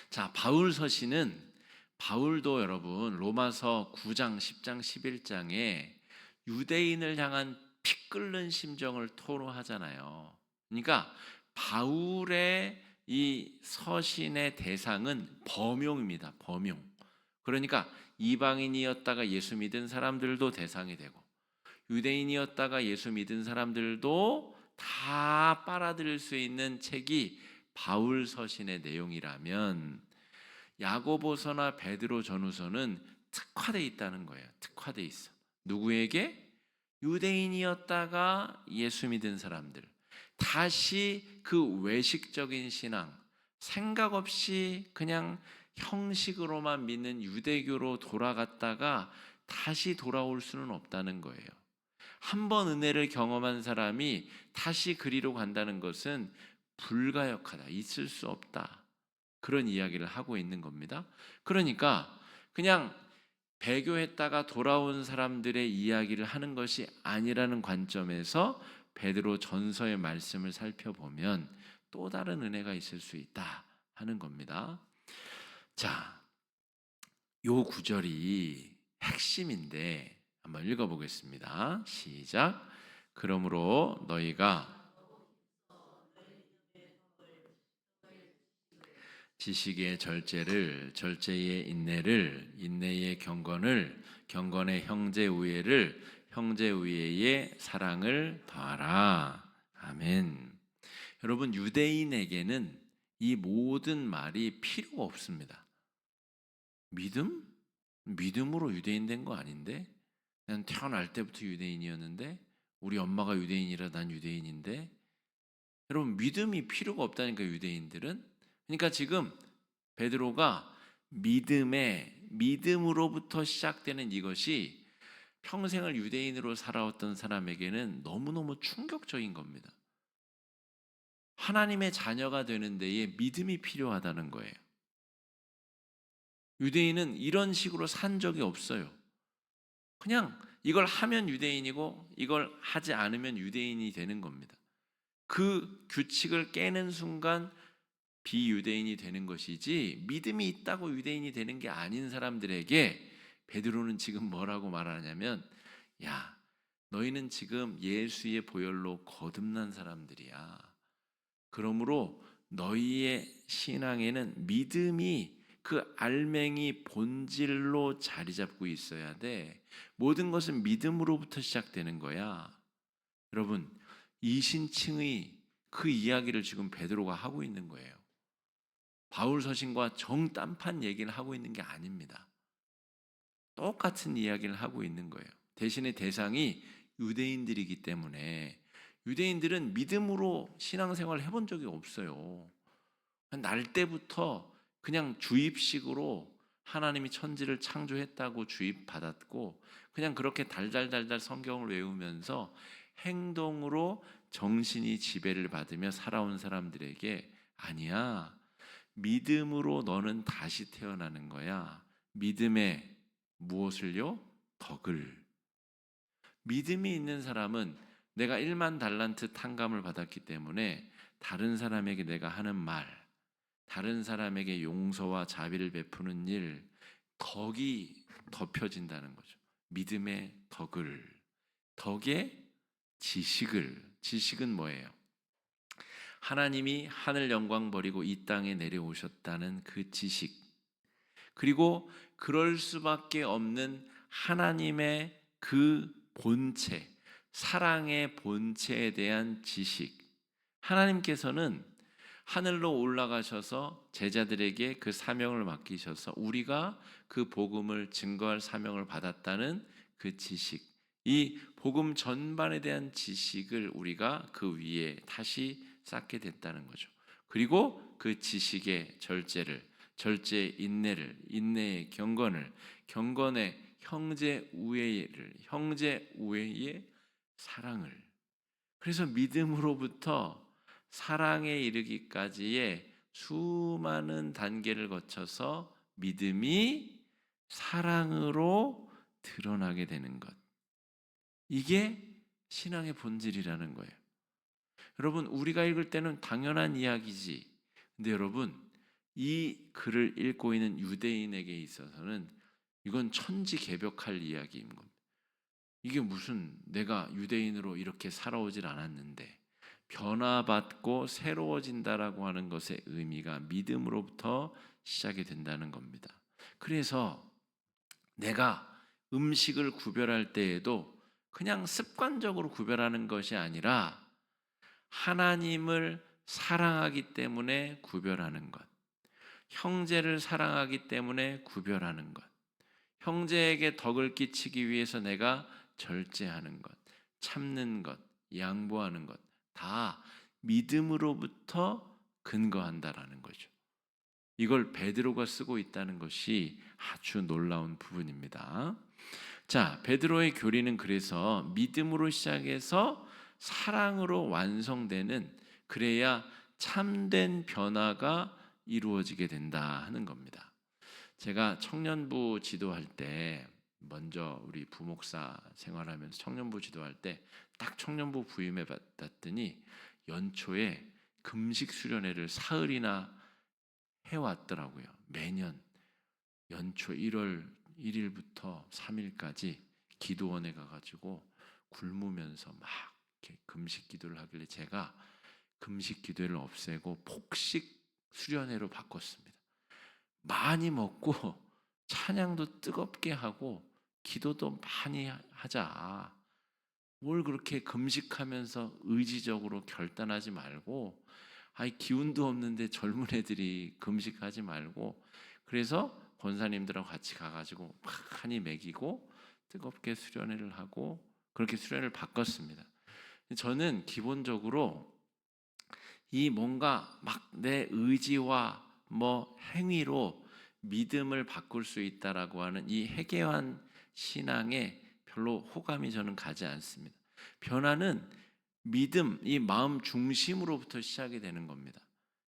Speaker 1: 자, 바울 서신은 바울도 여러분 로마서 9장, 10장, 11장에 유대인을 향한 피 끓는 심정을 토로하잖아요. 그러니까 바울의 이 서신의 대상은 범용입니다. 범용. 그러니까 이방인이었다가 예수 믿은 사람들도 대상이 되고 유대인이었다가 예수 믿은 사람들도 다 빨아들일 수 있는 책이 바울 서신의 내용이라면 야고보서나 베드로 전후서는 특화되어 있다는 거예요. 특화되어 있어. 누구에게? 유대인이었다가 예수 믿은 사람들. 다시 그 외식적인 신앙, 생각 없이 그냥 형식으로만 믿는 유대교로 돌아갔다가 다시 돌아올 수는 없다는 거예요. 한 번 은혜를 경험한 사람이 다시 그리로 간다는 것은 불가역하다, 있을 수 없다. 그런 이야기를 하고 있는 겁니다. 그러니까 그냥 배교했다가 돌아온 사람들의 이야기를 하는 것이 아니라는 관점에서 베드로 전서의 말씀을 살펴보면 또 다른 은혜가 있을 수 있다 하는 겁니다. 자, 요 구절이 핵심인데 한번 읽어보겠습니다. 시작. 그러므로 너희가 지식의 절제를, 절제의 인내를, 인내의 경건을, 경건의 형제 우애를, 형제 우애의 사랑을 더하라. 아멘. 여러분, 유대인에게는 이 모든 말이 필요가 없습니다. 믿음? 믿음으로 유대인 된 거 아닌데? 난 태어날 때부터 유대인이었는데? 우리 엄마가 유대인이라 난 유대인인데? 여러분, 믿음이 필요가 없다니까, 유대인들은. 그러니까 지금 베드로가 믿음으로부터 시작되는 이것이 평생을 유대인으로 살아왔던 사람에게는 너무너무 충격적인 겁니다. 하나님의 자녀가 되는 데에 믿음이 필요하다는 거예요. 유대인은 이런 식으로 산 적이 없어요. 그냥 이걸 하면 유대인이고 이걸 하지 않으면 유대인이 되는 겁니다. 그 규칙을 깨는 순간 비유대인이 되는 것이지, 믿음이 있다고 유대인이 되는 게 아닌 사람들에게 베드로는 지금 뭐라고 말하냐면, 야, 너희는 지금 예수의 보혈로 거듭난 사람들이야. 그러므로 너희의 신앙에는 믿음이 그 알맹이 본질로 자리 잡고 있어야 돼. 모든 것은 믿음으로부터 시작되는 거야. 여러분, 이신칭의 그 이야기를 지금 베드로가 하고 있는 거예요. 바울 서신과 정딴판 얘기를 하고 있는 게 아닙니다. 똑같은 이야기를 하고 있는 거예요. 대신에 대상이 유대인들이기 때문에 유대인들은 믿음으로 신앙생활을 해본 적이 없어요. 날 때부터 그냥 주입식으로 하나님이 천지를 창조했다고 주입받았고 그냥 그렇게 달달달달 성경을 외우면서 행동으로 정신이 지배를 받으며 살아온 사람들에게, 아니야, 믿음으로 너는 다시 태어나는 거야. 믿음에 무엇을요? 덕을. 믿음이 있는 사람은 내가 1만 달란트 탕감을 받았기 때문에 다른 사람에게 내가 하는 말, 다른 사람에게 용서와 자비를 베푸는 일, 덕이 덮여진다는 거죠. 믿음의 덕을. 덕의 지식을. 지식은 뭐예요? 하나님이 하늘 영광 버리고 이 땅에 내려오셨다는 그 지식, 그리고 그럴 수밖에 없는 하나님의 그 본체, 사랑의 본체에 대한 지식. 하나님께서는 하늘로 올라가셔서 제자들에게 그 사명을 맡기셔서 우리가 그 복음을 증거할 사명을 받았다는 그 지식, 이 복음 전반에 대한 지식을 우리가 그 위에 다시 쌓게 됐다는 거죠. 그리고 그 지식의 절제를, 절제의 인내를, 인내의 경건을, 경건의 형제 우애를, 형제 우애의 사랑을. 그래서 믿음으로부터 사랑에 이르기까지의 수많은 단계를 거쳐서 믿음이 사랑으로 드러나게 되는 것. 이게 신앙의 본질이라는 거예요. 여러분, 우리가 읽을 때는 당연한 이야기지. 근데 여러분, 이 글을 읽고 있는 유대인에게 있어서는 이건 천지개벽할 이야기인 겁니다. 이게 무슨, 내가 유대인으로 이렇게 살아오질 않았는데 변화받고 새로워진다라고 하는 것의 의미가 믿음으로부터 시작이 된다는 겁니다. 그래서 내가 음식을 구별할 때에도 그냥 습관적으로 구별하는 것이 아니라 하나님을 사랑하기 때문에 구별하는 것, 형제를 사랑하기 때문에 구별하는 것, 형제에게 덕을 끼치기 위해서 내가 절제하는 것, 참는 것, 양보하는 것, 다 믿음으로부터 근거한다라는 거죠. 이걸 베드로가 쓰고 있다는 것이 아주 놀라운 부분입니다. 자, 베드로의 교리는 그래서 믿음으로 시작해서 사랑으로 완성되는, 그래야 참된 변화가 이루어지게 된다 하는 겁니다. 제가 청년부 지도할 때, 먼저 우리 부목사 생활하면서 청년부 지도할 때 딱 청년부 부임해 받았더니 연초에 금식 수련회를 사흘이나 해왔더라고요. 매년 연초 1월 1일부터 3일까지 기도원에 가가지고 굶으면서 막 이렇게 금식 기도를 하길래 제가 금식 기도를 없애고 폭식 수련회로 바꿨습니다. 많이 먹고 찬양도 뜨겁게 하고 기도도 많이 하자. 뭘 그렇게 금식하면서 의지적으로 결단하지 말고, 아이 기운도 없는데 젊은 애들이 금식하지 말고, 그래서 권사님들하고 같이 가가지고 많이 먹이고 뜨겁게 수련회를 하고 그렇게 수련회를 바꿨습니다. 저는 기본적으로 이 뭔가 막 내 의지와 뭐 행위로 믿음을 바꿀 수 있다라고 하는 이 해계환 신앙에 별로 호감이 저는 가지 않습니다. 변화는 믿음, 이 마음 중심으로부터 시작이 되는 겁니다.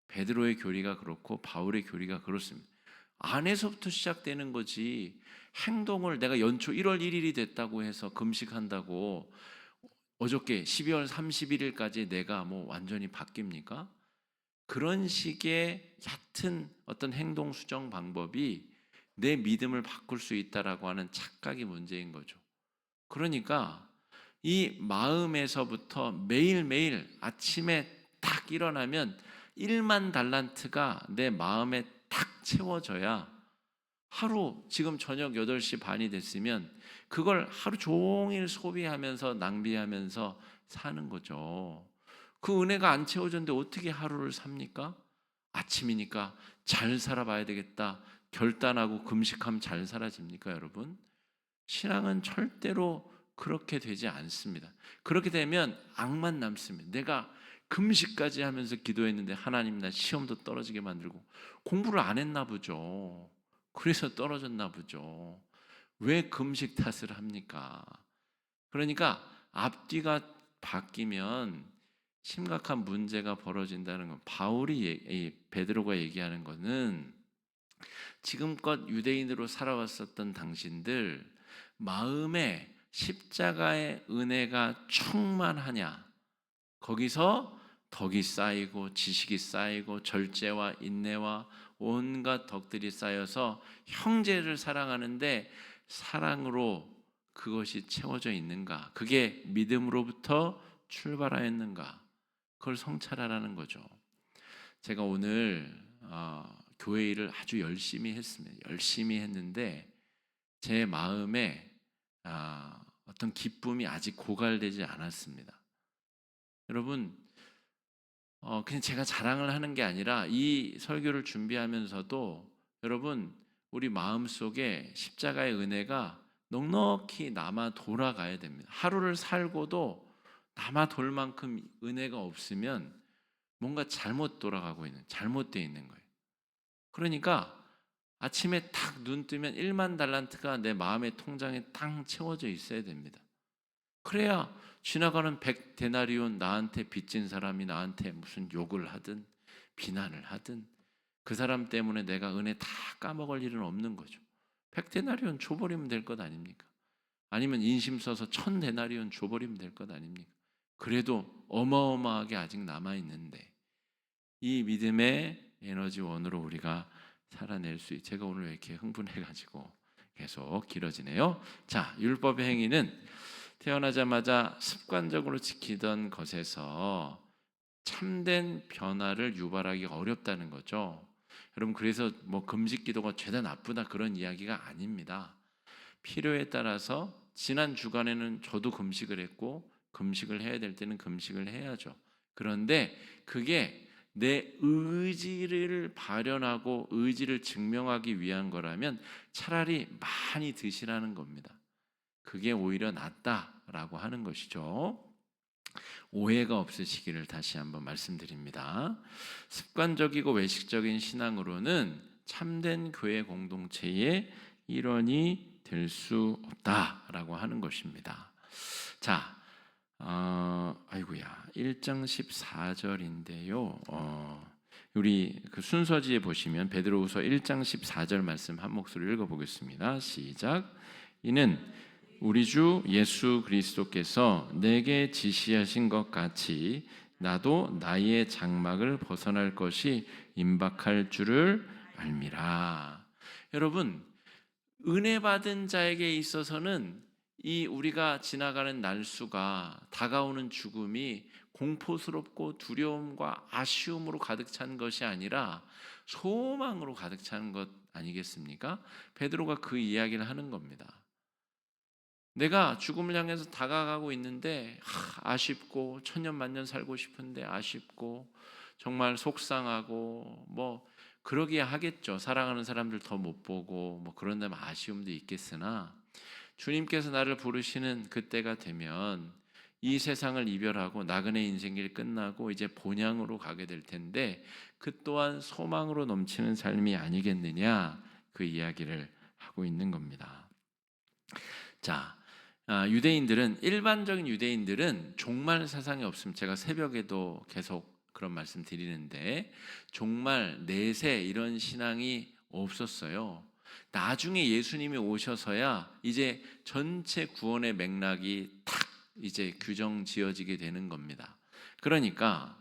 Speaker 1: 베드로의 교리가 그렇고 바울의 교리가 그렇습니다. 안에서부터 시작되는 거지, 행동을 내가 연초 1월 1일이 됐다고 해서 금식한다고 어저께 12월 31일까지 내가 뭐 완전히 바뀝니까? 그런 식의 얕은 어떤 행동 수정 방법이 내 믿음을 바꿀 수 있다라고 하는 착각이 문제인 거죠. 그러니까 이 마음에서부터 매일매일 아침에 딱 일어나면 1만 달란트가 내 마음에 딱 채워져야, 하루 지금 저녁 8시 반이 됐으면 그걸 하루 종일 소비하면서 낭비하면서 사는 거죠. 그 은혜가 안 채워졌는데 어떻게 하루를 삽니까? 아침이니까 잘 살아봐야 되겠다 결단하고 금식하면 잘 사라집니까, 여러분? 신앙은 절대로 그렇게 되지 않습니다. 그렇게 되면 악만 남습니다. 내가 금식까지 하면서 기도했는데 하나님 나 시험도 떨어지게 만들고 공부를 안 했나 보죠. 그래서 떨어졌나 보죠. 왜 금식 탓을 합니까? 그러니까 앞뒤가 바뀌면 심각한 문제가 벌어진다는 건, 베드로가 얘기하는 것은 지금껏 유대인으로 살아왔었던 당신들 마음에 십자가의 은혜가 충만하냐, 거기서 덕이 쌓이고 지식이 쌓이고 절제와 인내와 온갖 덕들이 쌓여서 형제를 사랑하는데 사랑으로 그것이 채워져 있는가, 그게 믿음으로부터 출발하였는가, 그걸 성찰하라는 거죠. 제가 오늘 교회 일을 아주 열심히 했습니다. 열심히 했는데 제 마음에 어떤 기쁨이 아직 고갈되지 않았습니다. 여러분, 그냥 제가 자랑을 하는 게 아니라 이 설교를 준비하면서도 여러분, 우리 마음속에 십자가의 은혜가 넉넉히 남아 돌아가야 됩니다. 하루를 살고도 남아 돌 만큼 은혜가 없으면 뭔가 잘못 돌아가고 있는, 잘못되어 있는 거예요. 그러니까 아침에 딱 눈 뜨면 1만 달란트가 내 마음의 통장에 딱 채워져 있어야 됩니다. 그래야 지나가는 100데나리온 나한테 빚진 사람이 나한테 무슨 욕을 하든 비난을 하든 그 사람 때문에 내가 은혜 다 까먹을 일은 없는 거죠. 100데나리온 줘버리면 될 것 아닙니까? 아니면 인심 써서 1000데나리온 줘버리면 될 것 아닙니까? 그래도 어마어마하게 아직 남아있는데, 이 믿음의 에너지원으로 우리가 살아낼 수 있. 제가 오늘 왜 이렇게 흥분해가지고 계속 길어지네요. 자, 율법의 행위는 태어나자마자 습관적으로 지키던 것에서 참된 변화를 유발하기가 어렵다는 거죠. 여러분, 그래서 뭐 금식 기도가 죄다 나쁘다 그런 이야기가 아닙니다. 필요에 따라서 지난 주간에는 저도 금식을 했고 금식을 해야 될 때는 금식을 해야죠. 그런데 그게 내 의지를 발현하고 의지를 증명하기 위한 거라면 차라리 많이 드시라는 겁니다. 그게 오히려 낫다라고 하는 것이죠. 오해가 없으시기를 다시 한번 말씀드립니다. 습관적이고 외식적인 신앙으로는 참된 교회 공동체의 일원이 될 수 없다라고 하는 것입니다. 자, 아이고야, 1장 14절인데요. 우리 그 순서지에 보시면 베드로후서 1장 14절 말씀 한 목소리로 읽어보겠습니다. 시작. 이는 우리 주 예수 그리스도께서 내게 지시하신 것 같이 나도 나의 장막을 벗어날 것이 임박할 줄을 알미라. 여러분, 은혜 받은 자에게 있어서는 이 우리가 지나가는 날수가, 다가오는 죽음이 공포스럽고 두려움과 아쉬움으로 가득 찬 것이 아니라 소망으로 가득 찬 것 아니겠습니까? 베드로가 그 이야기를 하는 겁니다. 내가 죽음을 향해서 다가가고 있는데 아쉽고 천년만년 살고 싶은데 아쉽고 정말 속상하고 뭐 그러기야 하겠죠. 사랑하는 사람들 더 못 보고 뭐 그런 데면 아쉬움도 있겠으나 주님께서 나를 부르시는 그때가 되면 이 세상을 이별하고 나그네 인생길 끝나고 이제 본향으로 가게 될 텐데 그 또한 소망으로 넘치는 삶이 아니겠느냐, 그 이야기를 하고 있는 겁니다. 자, 유대인들은, 일반적인 유대인들은 종말 사상이 없으면, 제가 새벽에도 계속 그런 말씀 드리는데 종말, 내세 이런 신앙이 없었어요. 나중에 예수님이 오셔서야 이제 전체 구원의 맥락이 탁 이제 규정 지어지게 되는 겁니다. 그러니까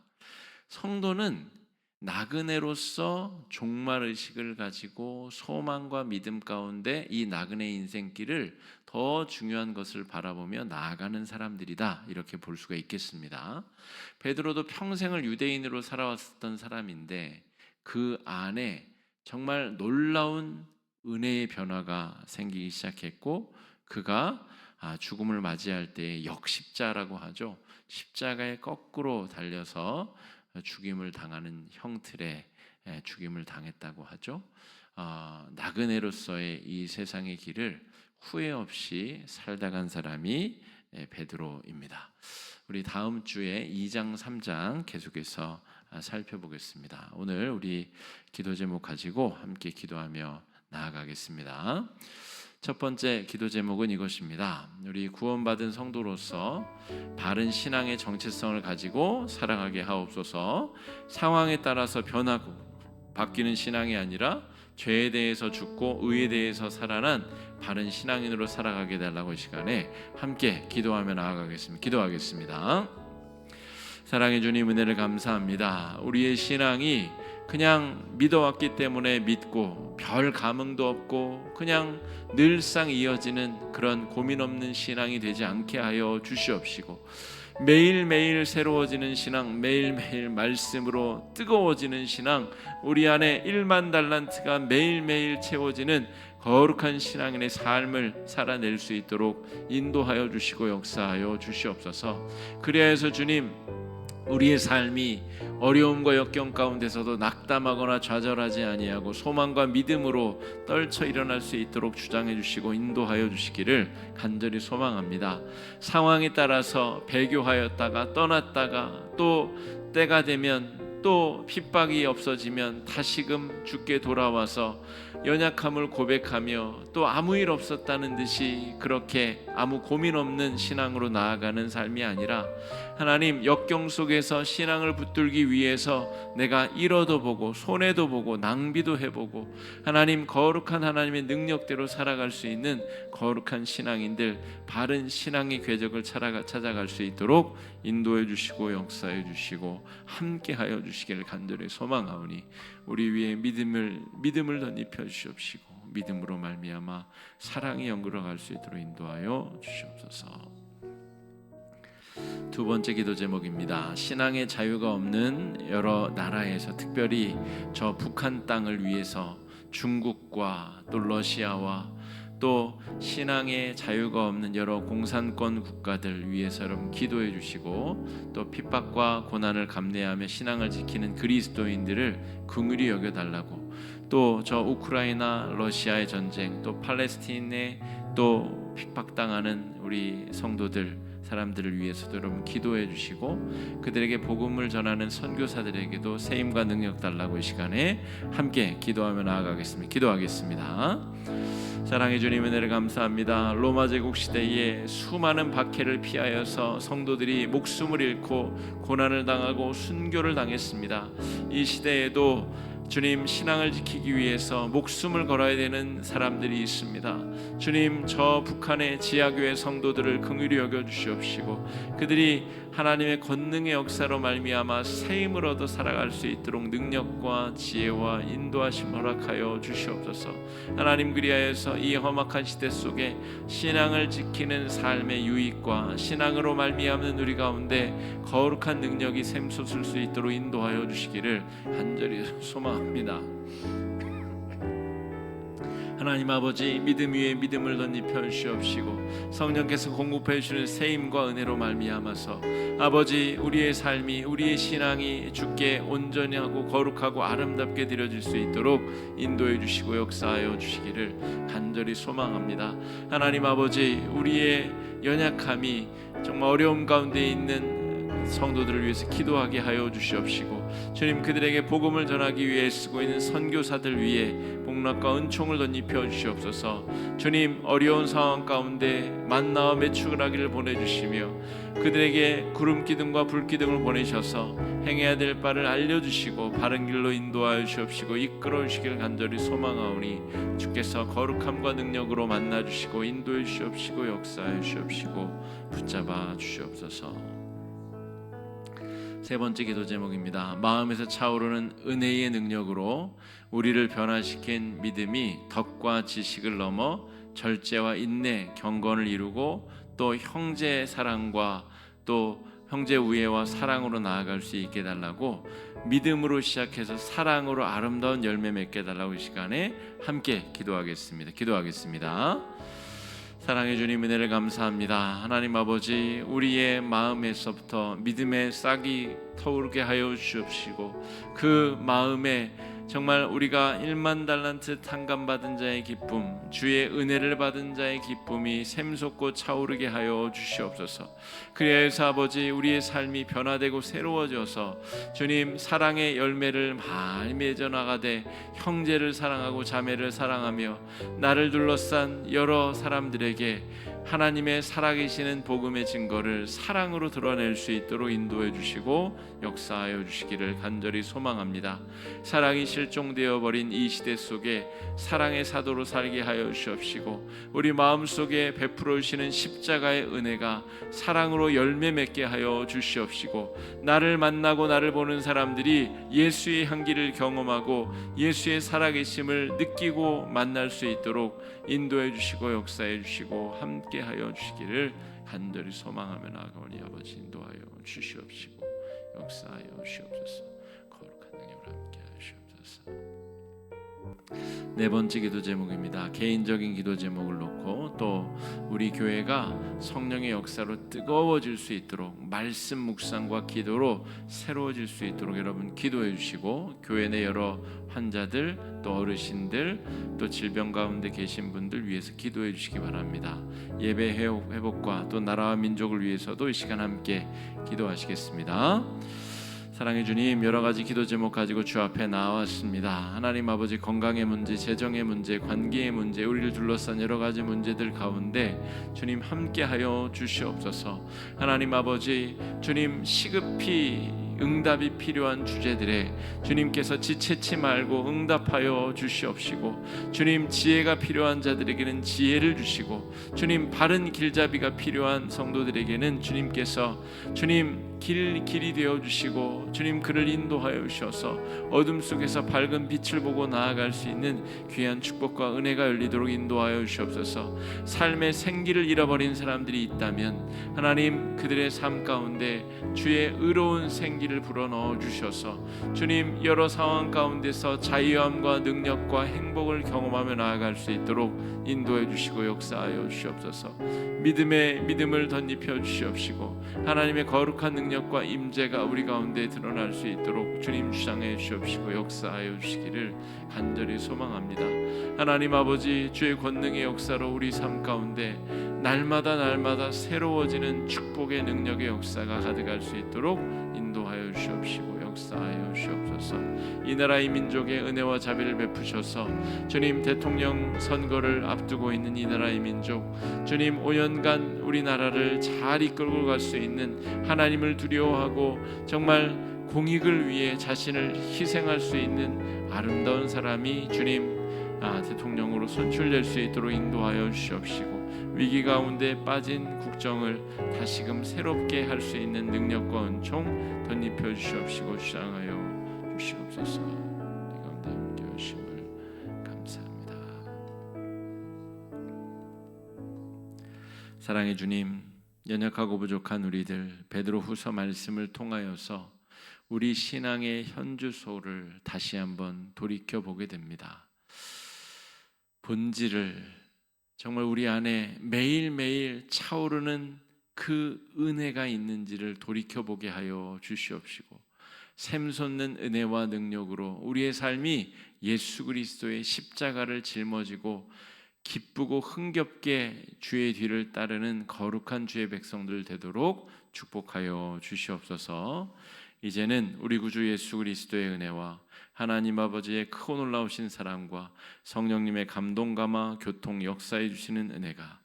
Speaker 1: 성도는 나그네로서 종말의식을 가지고 소망과 믿음 가운데 이 나그네 인생길을 더 중요한 것을 바라보며 나아가는 사람들이다, 이렇게 볼 수가 있겠습니다. 베드로도 평생을 유대인으로 살아왔던 사람인데 그 안에 정말 놀라운 은혜의 변화가 생기기 시작했고, 그가 죽음을 맞이할 때 역십자라고 하죠. 십자가에 거꾸로 달려서 죽임을 당하는 형틀에 죽임을 당했다고 하죠. 나그네로서의 이 세상의 길을 후회 없이 살다 간 사람이 베드로입니다. 우리 다음 주에 2장 3장 계속해서 살펴보겠습니다. 오늘 우리 기도 제목 가지고 함께 기도하며 나아가겠습니다. 첫 번째 기도 제목은 이것입니다. 우리 구원받은 성도로서 바른 신앙의 정체성을 가지고 살아가게 하옵소서. 상황에 따라서 변하고 바뀌는 신앙이 아니라 죄에 대해서 죽고 의에 대해서 살아난 바른 신앙인으로 살아가게 달라고 이 시간에 함께 기도하며 나아가겠습니다. 기도하겠습니다. 사랑해 주님, 은혜를 감사합니다. 우리의 신앙이 그냥 믿어왔기 때문에 믿고 별 감흥도 없고 그냥 늘상 이어지는 그런 고민 없는 신앙이 되지 않게 하여 주시옵시고, 매일매일 새로워지는 신앙, 매일매일 말씀으로 뜨거워지는 신앙, 우리 안에 1만 달란트가 매일매일 채워지는 거룩한 신앙인의 삶을 살아낼 수 있도록 인도하여 주시고 역사하여 주시옵소서. 그래야 해서 주님, 우리의 삶이 어려움과 역경 가운데서도 낙담하거나 좌절하지 아니하고 소망과 믿음으로 떨쳐 일어날 수 있도록 주장해 주시고 인도하여 주시기를 간절히 소망합니다. 상황에 따라서 배교하였다가 떠났다가 또 때가 되면 또 핍박이 없어지면 다시금 주께 돌아와서 연약함을 고백하며 또 아무 일 없었다는 듯이 그렇게 아무 고민 없는 신앙으로 나아가는 삶이 아니라, 하나님, 역경 속에서 신앙을 붙들기 위해서 내가 잃어도 보고 손해도 보고 낭비도 해보고 하나님, 거룩한 하나님의 능력대로 살아갈 수 있는 거룩한 신앙인들, 바른 신앙의 궤적을 찾아갈 수 있도록 인도해 주시고 역사해 주시고 함께하여 주시기를 간절히 소망하오니 우리 위에 믿음을 덧입혀 주시옵시고 믿음으로 말미암아 사랑이 연결할 수 있도록 인도하여 주시옵소서. 두 번째 기도 제목입니다. 신앙의 자유가 없는 여러 나라에서, 특별히 저 북한 땅을 위해서 중국과 또 러시아와 또 신앙의 자유가 없는 여러 공산권 국가들 위해서 여러분 기도해 주시고, 또 핍박과 고난을 감내하며 신앙을 지키는 그리스도인들을 긍휼히 여겨달라고, 또 저 우크라이나 러시아의 전쟁, 또 팔레스틴에 또 핍박당하는 우리 성도들 사람들을 위해서도 여러분 기도해 주시고 그들에게 복음을 전하는 선교사들에게도 세임과 능력 달라고 이 시간에 함께 기도하며 나아가겠습니다. 기도하겠습니다. 사랑해 주님 은혜를 감사합니다. 로마 제국 시대에 수많은 박해를 피하여서 성도들이 목숨을 잃고 고난을 당하고 순교를 당했습니다. 이 시대에도 주님 신앙을 지키기 위해서 목숨을 걸어야 되는 사람들이 있습니다. 주님 저 북한의 지하교회 성도들을 긍휼히 여겨 주시옵시고 그들이 하나님의 권능의 역사로 말미암아 새 힘을 얻어 살아갈 수 있도록 능력과 지혜와 인도하심 허락하여 주시옵소서. 하나님 그리하여서 이 험악한 시대 속에 신앙을 지키는 삶의 유익과 신앙으로 말미암는 우리 가운데 거룩한 능력이 샘솟을 수 있도록 인도하여 주시기를 간절히 소망합니다. 하나님 아버지 믿음 위에 믿음을 덧입혀 주시옵시고 성령께서 공급해 주시는 세임과 은혜로 말미암아서 아버지 우리의 삶이 우리의 신앙이 주께 온전히 하고 거룩하고 아름답게 드려질 수 있도록 인도해 주시고 역사하여 주시기를 간절히 소망합니다. 하나님 아버지 우리의 연약함이 정말 어려움 가운데 있는 성도들을 위해서 기도하게 하여 주시옵시고 주님 그들에게 복음을 전하기 위해 쓰고 있는 선교사들 위해 복락과 은총을 덧입혀 주시옵소서. 주님 어려운 상황 가운데 만나와 메추라기를 보내주시며 그들에게 구름 기둥과 불 기둥을 보내셔서 행해야 될 바를 알려주시고 바른 길로 인도하여 주시옵시고 이끌어 주시기를 간절히 소망하오니 주께서 거룩함과 능력으로 만나주시고 인도해 주시옵시고 역사해 주시옵시고 붙잡아 주시옵소서. 세 번째 기도 제목입니다. 마음에서 차오르는 은혜의 능력으로 우리를 변화시킨 믿음이 덕과 지식을 넘어 절제와 인내, 경건을 이루고 또 형제 사랑과 또 형제 우애와 사랑으로 나아갈 수 있게 해달라고 믿음으로 시작해서 사랑으로 아름다운 열매 맺게 해달라고 이 시간에 함께 기도하겠습니다. 사랑해 주님 은혜를 감사합니다. 하나님 아버지 우리의 마음에서부터 믿음의 싹이 터오르게 하여 주시옵시고 그 마음에 정말 우리가 1만 달란트 탕감받은 자의 기쁨 주의 은혜를 받은 자의 기쁨이 샘솟고 차오르게 하여 주시옵소서. 그리하여서 아버지 우리의 삶이 변화되고 새로워져서 주님 사랑의 열매를 많이 맺어 나가되 형제를 사랑하고 자매를 사랑하며 나를 둘러싼 여러 사람들에게 하나님의 살아계시는 복음의 증거를 사랑으로 드러낼 수 있도록 인도해 주시고 역사하여 주시기를 간절히 소망합니다. 사랑이 실종되어 버린 이 시대 속에 사랑의 사도로 살게 하여 주시옵시고 우리 마음속에 베풀어 주시는 십자가의 은혜가 사랑으로 열매 맺게 하여 주시옵시고 나를 만나고 나를 보는 사람들이 예수의 향기를 경험하고 예수의 살아계심을 느끼고 만날 수 있도록 인도해 주시고 역사해 주시고 함께 하여 주시기를 간절히 소망하며 나아가오니 아버지 인도하여 주시옵시고 역사하여 주시옵소서. 거룩한 능력으로 함께 하시옵소서. 네 번째 기도 제목입니다. 개인적인 기도 제목을 놓고 또 우리 교회가 성령의 역사로 뜨거워질 수 있도록 말씀 묵상과 기도로 새로워질 수 있도록 여러분 기도해 주시고 교회 내 여러 환자들 또 어르신들 또 질병 가운데 계신 분들 위해서 기도해 주시기 바랍니다. 예배 회복과 또 나라와 민족을 위해서도 이 시간 함께 기도하시겠습니다. 사랑해 주님 여러 가지 기도 제목 가지고 주 앞에 나왔습니다. 하나님 아버지 건강의 문제, 재정의 문제, 관계의 문제, 우리를 둘러싼 여러 가지 문제들 가운데 주님 함께하여 주시옵소서. 하나님 아버지 주님 시급히 응답이 필요한 주제들에 주님께서 지체치 말고 응답하여 주시옵시고 주님 지혜가 필요한 자들에게는 지혜를 주시고 주님 바른 길잡이가 필요한 성도들에게는 주님께서 주님 길이 되어 주시고 주님 그를 인도하여 주셔서 어둠 속에서 밝은 빛을 보고 나아갈 수 있는 귀한 축복과 은혜가 열리도록 인도하여 주시옵소서. 삶의 생기를 잃어버린 사람들이 있다면 하나님 그들의 삶 가운데 주의 의로운 생기를 불어넣어 주셔서 주님 여러 상황 가운데서 자유함과 능력과 행복을 경험하며 나아갈 수 있도록 인도해 주시고 역사하여 주시옵소서. 믿음에 믿음을 덧입혀 주시옵시고 하나님의 거룩한 능력과 임재가 우리 가운데 드러날 수 있도록 주님 주장해 주옵시고 역사하여 주시기를 간절히 소망합니다. 하나님 아버지, 주의 권능의 역사로 우리 삶 가운데 날마다 새로워지는 축복의 능력의 역사가 가득할 수 있도록 인도하여 주옵시고 역사하여 주옵소서. 이 나라 이 민족의 은혜와 자비를 베푸셔서 주님, 대통령 선거를 앞두고 있는 이 나라 이 민족, 주님 5년간 우리나라를 잘 이끌고 갈 수 있는, 하나님을 두려워하고 정말 공익을 위해 자신을 희생할 수 있는 아름다운 사람이 주님 대통령으로 선출될 수 있도록 인도하여 주시옵시고, 위기 가운데 빠진 국정을 다시금 새롭게 할 수 있는 능력과 은총 덧입혀 주시옵시고 주장하여 주시옵소서. 이 가운데 함께 하심을 감사합니다. 사랑의 주님, 연약하고 부족한 우리들 베드로후서 말씀을 통하여서 우리 신앙의 현주소를 다시 한번 돌이켜 보게 됩니다. 본질을, 정말 우리 안에 매일매일 차오르는 그 은혜가 있는지를 돌이켜보게 하여 주시옵시고, 샘솟는 은혜와 능력으로 우리의 삶이 예수 그리스도의 십자가를 짊어지고 기쁘고 흥겹게 주의 뒤를 따르는 거룩한 주의 백성들 되도록 축복하여 주시옵소서. 이제는 우리 구주 예수 그리스도의 은혜와 하나님 아버지의 크고 놀라우신 사랑과 성령님의 감동감화 교통 역사해 주시는 은혜가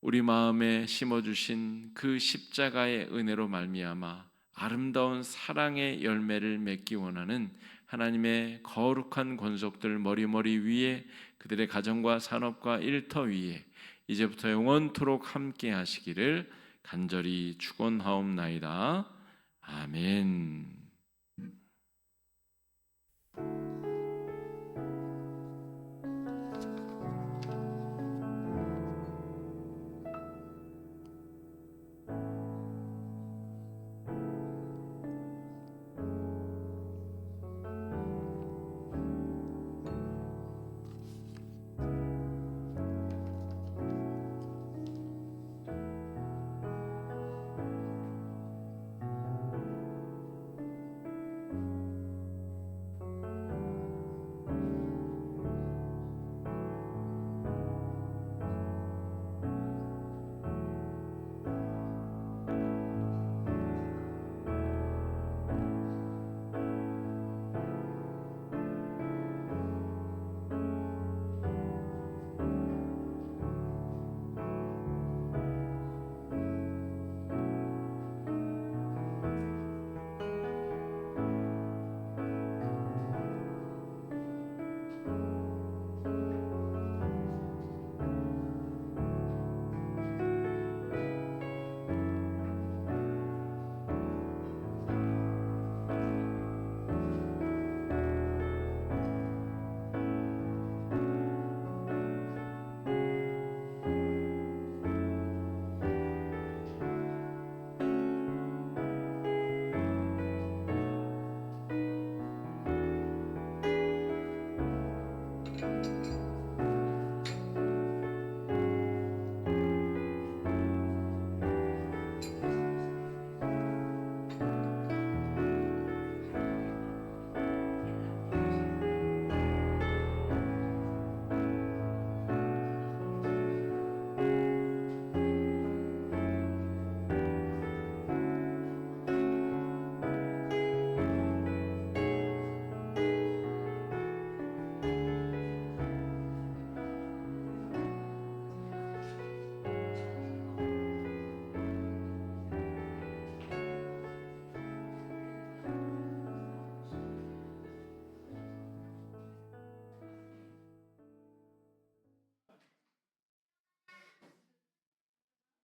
Speaker 1: 우리 마음에 심어주신 그 십자가의 은혜로 말미암아 아름다운 사랑의 열매를 맺기 원하는 하나님의 거룩한 권속들 머리머리 위에, 그들의 가정과 산업과 일터 위에 이제부터 영원토록 함께 하시기를 간절히 축원하옵나이다. 아멘.